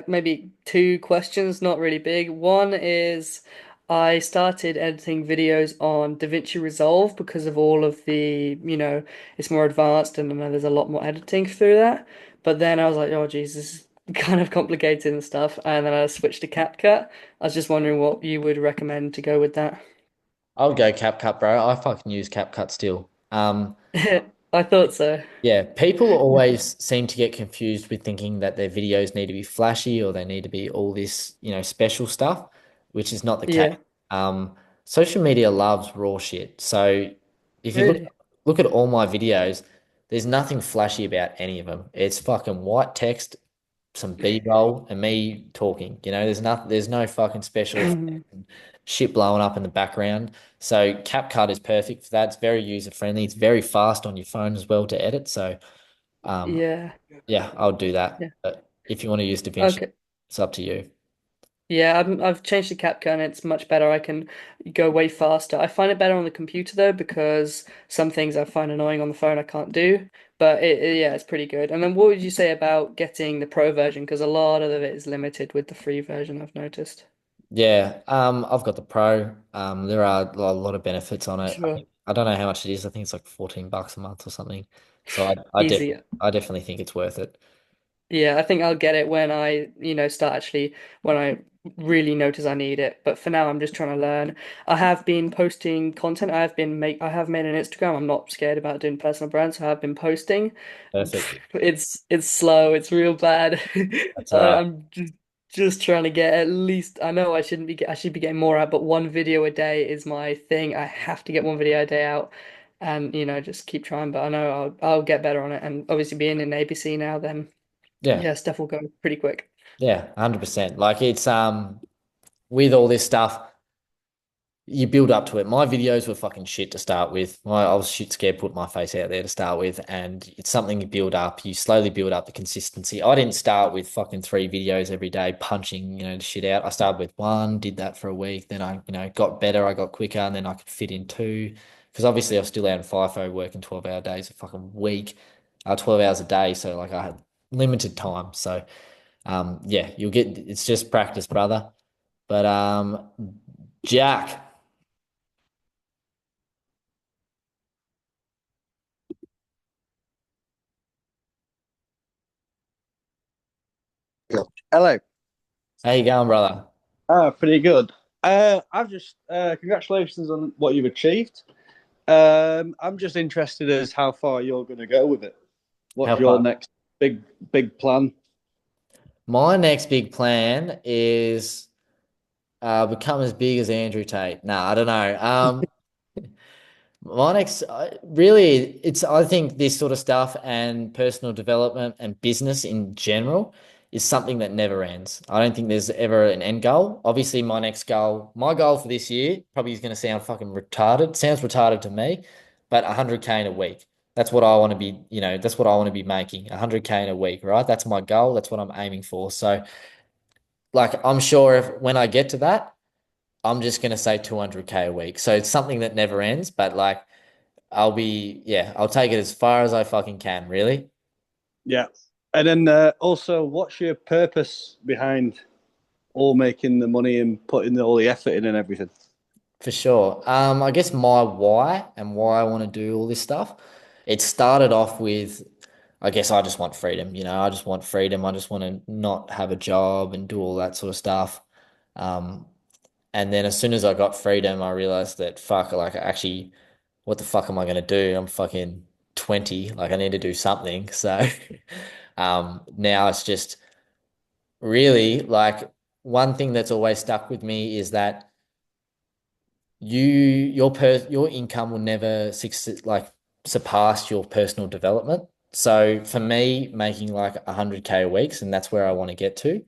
[SPEAKER 6] maybe two questions, not really big. One is I started editing videos on DaVinci Resolve because of all of the, it's more advanced and I know there's a lot more editing through that. But then I was like, oh geez, this is kind of complicated and stuff. And then I switched to CapCut. I was just wondering what you would recommend to go with that.
[SPEAKER 1] I'll go CapCut, bro. I fucking use CapCut still.
[SPEAKER 6] I thought so.
[SPEAKER 1] Yeah, people always seem to get confused with thinking that their videos need to be flashy or they need to be all this, special stuff, which is not the case.
[SPEAKER 6] Yeah,
[SPEAKER 1] Um, Social media loves raw shit. So if you
[SPEAKER 6] really.
[SPEAKER 1] look at all my videos, there's nothing flashy about any of them. It's fucking white text, some B-roll, and me talking. There's no fucking special effects and shit blowing up in the background. So CapCut is perfect for that. It's very user friendly. It's very fast on your phone as well to edit. So um,
[SPEAKER 6] Yeah.
[SPEAKER 1] yeah, I'll do that.
[SPEAKER 6] Yeah.
[SPEAKER 1] But if you want to use DaVinci,
[SPEAKER 6] Okay.
[SPEAKER 1] it's up to you.
[SPEAKER 6] Yeah, I've changed the CapCut and it's much better. I can go way faster. I find it better on the computer though because some things I find annoying on the phone I can't do. But yeah, it's pretty good. And then what would you say about getting the pro version? Because a lot of it is limited with the free version, I've noticed.
[SPEAKER 1] Yeah, I've got the Pro. There are a lot of benefits on it.
[SPEAKER 6] Sure.
[SPEAKER 1] I don't know how much it is. I think it's like $14 a month or something. So
[SPEAKER 6] Easy.
[SPEAKER 1] I definitely think it's worth it.
[SPEAKER 6] Yeah, I think I'll get it when I start actually when I really notice I need it. But for now, I'm just trying to learn. I have been posting content. I have made an Instagram. I'm not scared about doing personal brands, so I have been posting.
[SPEAKER 1] Perfect.
[SPEAKER 6] It's slow. It's real bad.
[SPEAKER 1] That's all right.
[SPEAKER 6] I'm just trying to get at least. I know I should be getting more out, but one video a day is my thing. I have to get one video a day out, and just keep trying. But I know I'll get better on it. And obviously being in ABC now, then.
[SPEAKER 1] Yeah,
[SPEAKER 6] Yeah, stuff will go pretty quick.
[SPEAKER 1] yeah, 100%. Like it's with all this stuff, you build up to it. My videos were fucking shit to start with. I was shit scared put my face out there to start with, and it's something you build up. You slowly build up the consistency. I didn't start with fucking 3 videos every day punching, the shit out. I started with one, did that for a week, then I, got better. I got quicker, and then I could fit in two. Because obviously I was still out in FIFO working 12-hour days a fucking week, 12 hours a day. So like I had limited time. So yeah, it's just practice, brother. But Jack.
[SPEAKER 7] Hello.
[SPEAKER 1] How you going, brother?
[SPEAKER 7] Pretty good. I've just congratulations on what you've achieved. I'm just interested as how far you're going to go with it.
[SPEAKER 1] How
[SPEAKER 7] What's your
[SPEAKER 1] far?
[SPEAKER 7] next big plan?
[SPEAKER 1] My next big plan is become as big as Andrew Tate. No, I don't know. My next, really, I think this sort of stuff and personal development and business in general is something that never ends. I don't think there's ever an end goal. Obviously, my goal for this year probably is going to sound fucking retarded. Sounds retarded to me, but 100K in a week. That's what I want to be, that's what I want to be making 100K in a week, right? That's my goal. That's what I'm aiming for. So, like, I'm sure if when I get to that, I'm just going to say 200K a week. So it's something that never ends, but like, I'll take it as far as I fucking can, really,
[SPEAKER 7] Yeah. And then also, what's your purpose behind all making the money and putting all the effort in and everything?
[SPEAKER 1] for sure. I guess my why and why I want to do all this stuff, it started off with, I guess I just want freedom, I just want freedom. I just want to not have a job and do all that sort of stuff. Um, and then as soon as I got freedom, I realized that fuck, like actually, what the fuck am I gonna do? I'm fucking 20, like I need to do something. So, now it's just really like one thing that's always stuck with me is that your income will never surpass your personal development. So for me, making like 100K a week, and that's where I want to get to.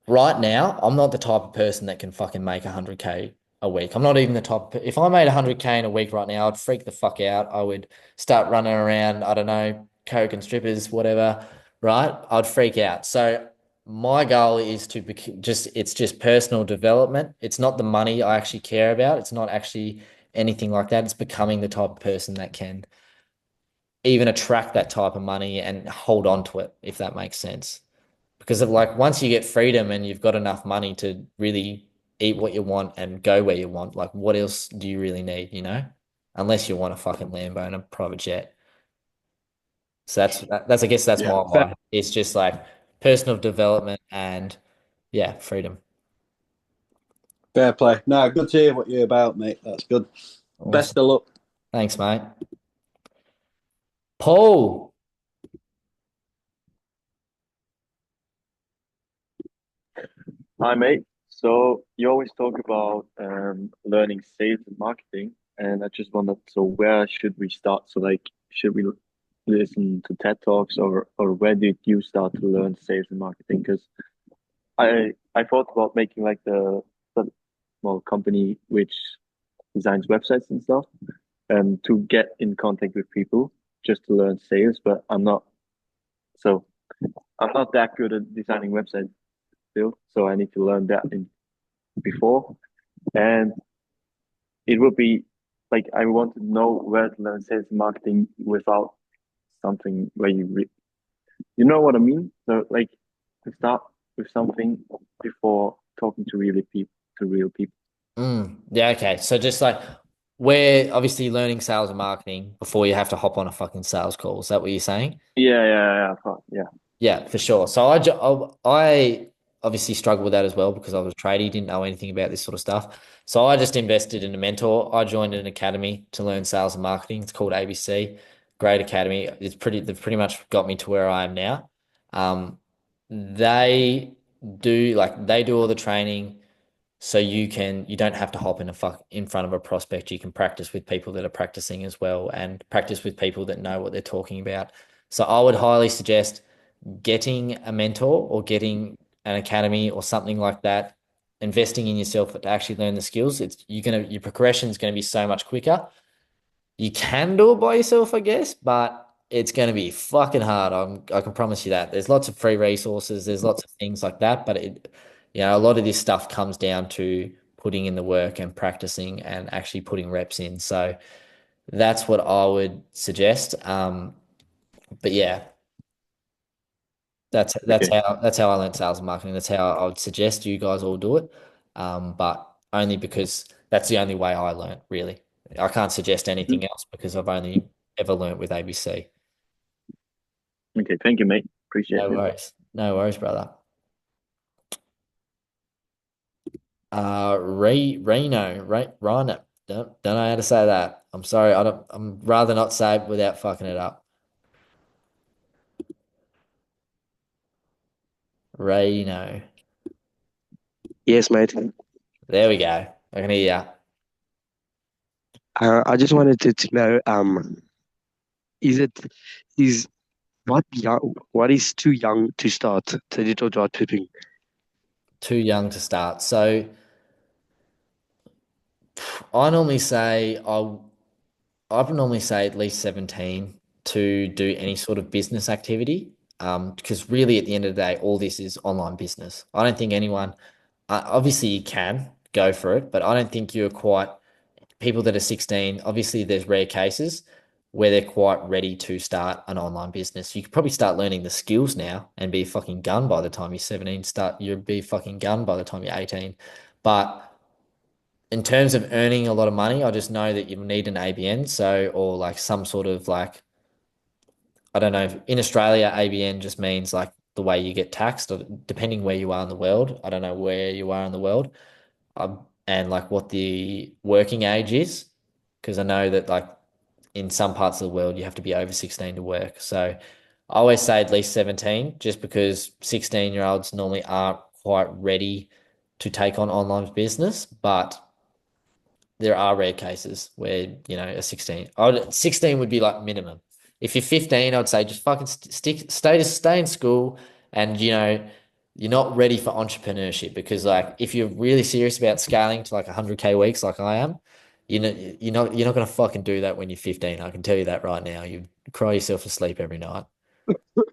[SPEAKER 1] Right now, I'm not the type of person that can fucking make 100K a week. I'm not even the type if I made 100K in a week right now, I'd freak the fuck out. I would start running around, I don't know, coke and strippers, whatever, right? I'd freak out. So my goal is to it's just personal development. It's not the money I actually care about. It's not actually anything like that. It's becoming the type of person that can even attract that type of money and hold on to it, if that makes sense. Because of like once you get freedom and you've got enough money to really eat what you want and go where you want, like what else do you really need, you know? Unless you want a fucking Lambo and a private jet. So that's I guess that's
[SPEAKER 7] Yeah,
[SPEAKER 1] my
[SPEAKER 7] fair,
[SPEAKER 1] why. It's just like personal development and yeah, freedom.
[SPEAKER 7] fair play. No, good to hear what you're about, mate. That's good. Best
[SPEAKER 1] Awesome.
[SPEAKER 7] of luck.
[SPEAKER 1] Thanks, mate. Paul.
[SPEAKER 8] Hi, mate. So you always talk about learning sales and marketing, and I just wondered, so where should we start? So like, should we listen to TED Talks, or where did you start to learn sales and marketing? Because I thought about making like the small company which designs websites and stuff, to get in contact with people just to learn sales, but so I'm not that good at designing websites still, so I need to learn that before. And it would be like I want to know where to learn sales and marketing without something where you know what I mean. So like to start with something before talking to real people.
[SPEAKER 1] Yeah, okay. So just like we're obviously learning sales and marketing before you have to hop on a fucking sales call. Is that what you're saying?
[SPEAKER 8] Yeah.
[SPEAKER 1] Yeah, for sure. So I obviously struggled with that as well because I was a tradie, didn't know anything about this sort of stuff. So I just invested in a mentor. I joined an academy to learn sales and marketing. It's called ABC. Great academy. They've pretty much got me to where I am now. They they do all the training so you don't have to hop in front of a prospect. You can practice with people that are practicing as well and practice with people that know what they're talking about. So I would highly suggest getting a mentor or getting an academy or something like that, investing in yourself to actually learn the skills. Your progression is gonna be so much quicker. You can do it by yourself, I guess, but it's gonna be fucking hard. I can promise you that. There's lots of free resources, there's lots of things like that, but a lot of this stuff comes down to putting in the work and practicing and actually putting reps in. So that's what I would suggest. But yeah,
[SPEAKER 8] Okay.
[SPEAKER 1] that's how I learned sales and marketing. That's how I would suggest you guys all do it. But only because that's the only way I learned, really. I can't suggest anything else because I've only ever learnt with ABC.
[SPEAKER 8] Okay. Thank you, mate. Appreciate
[SPEAKER 1] No
[SPEAKER 8] it.
[SPEAKER 1] worries. No worries, brother. Rhino. Don't know how to say that. I'm sorry. I'm rather not say it without fucking it up. Reno.
[SPEAKER 9] Yes, mate.
[SPEAKER 1] There we go. I can hear ya.
[SPEAKER 9] I just wanted to know, is it is what is too young to start digital drop shipping?
[SPEAKER 1] Too young to start. So I normally say I would normally say at least 17 to do any sort of business activity. Because really at the end of the day, all this is online business. I don't think anyone, obviously you can go for it, but I don't think you're quite people that are 16. Obviously there's rare cases where they're quite ready to start an online business. You could probably start learning the skills now and be a fucking gun by the time you're 17. You'll be a fucking gun by the time you're 18. But in terms of earning a lot of money, I just know that you need an ABN, or like some sort of like I don't know. In Australia, ABN just means like the way you get taxed, or depending where you are in the world. I don't know where you are in the world, and like what the working age is, because I know that like in some parts of the world you have to be over 16 to work. So I always say at least 17, just because 16-year-olds normally aren't quite ready to take on online business, but there are rare cases where, you know, a 16 would be like minimum. If you're 15, I'd say just fucking stay in school, and you know, you're not ready for entrepreneurship, because like if you're really serious about scaling to like 100K weeks like I am, you know, you're not gonna fucking do that when you're 15. I can tell you that right now. You cry yourself to sleep every night. But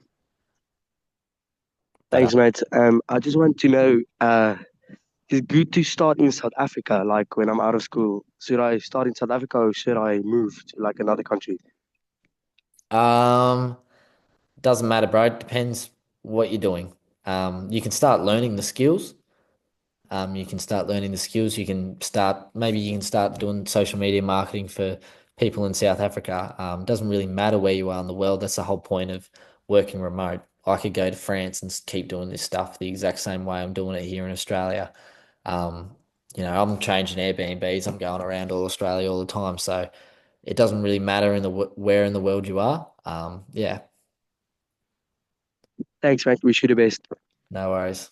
[SPEAKER 9] Thanks, mate. I just want to know, is it good to start in South Africa, like when I'm out of school? Should I start in South Africa or should I move to like another country?
[SPEAKER 1] um, doesn't matter, bro. It depends what you're doing. You can start learning the skills. You can start learning the skills. Maybe you can start doing social media marketing for people in South Africa. Doesn't really matter where you are in the world. That's the whole point of working remote. I could go to France and keep doing this stuff the exact same way I'm doing it here in Australia. Um, you know, I'm changing Airbnbs. I'm going around all Australia all the time. So it doesn't really matter where in the world you are. Yeah,
[SPEAKER 9] Thanks, mate. Wish you the best.
[SPEAKER 1] no worries.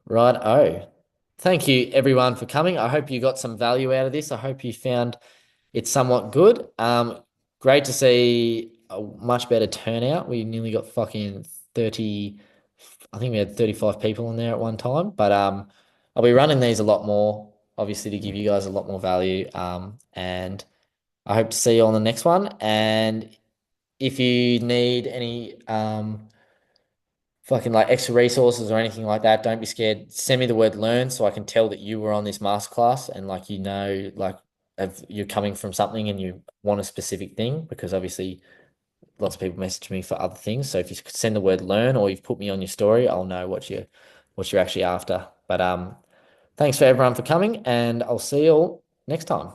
[SPEAKER 1] Right. Oh, thank you everyone for coming. I hope you got some value out of this. I hope you found it somewhat good. Great to see a much better turnout. We nearly got fucking 30. I think we had 35 people in there at one time. But I'll be running these a lot more, obviously, to give you guys a lot more value. And I hope to see you on the next one. And if you need any fucking like extra resources or anything like that, don't be scared. Send me the word learn so I can tell that you were on this masterclass, and like, you know, like if you're coming from something and you want a specific thing, because obviously lots of people message me for other things. So if you send the word learn or you've put me on your story, I'll know what you're actually after. But thanks for everyone for coming, and I'll see you all next time.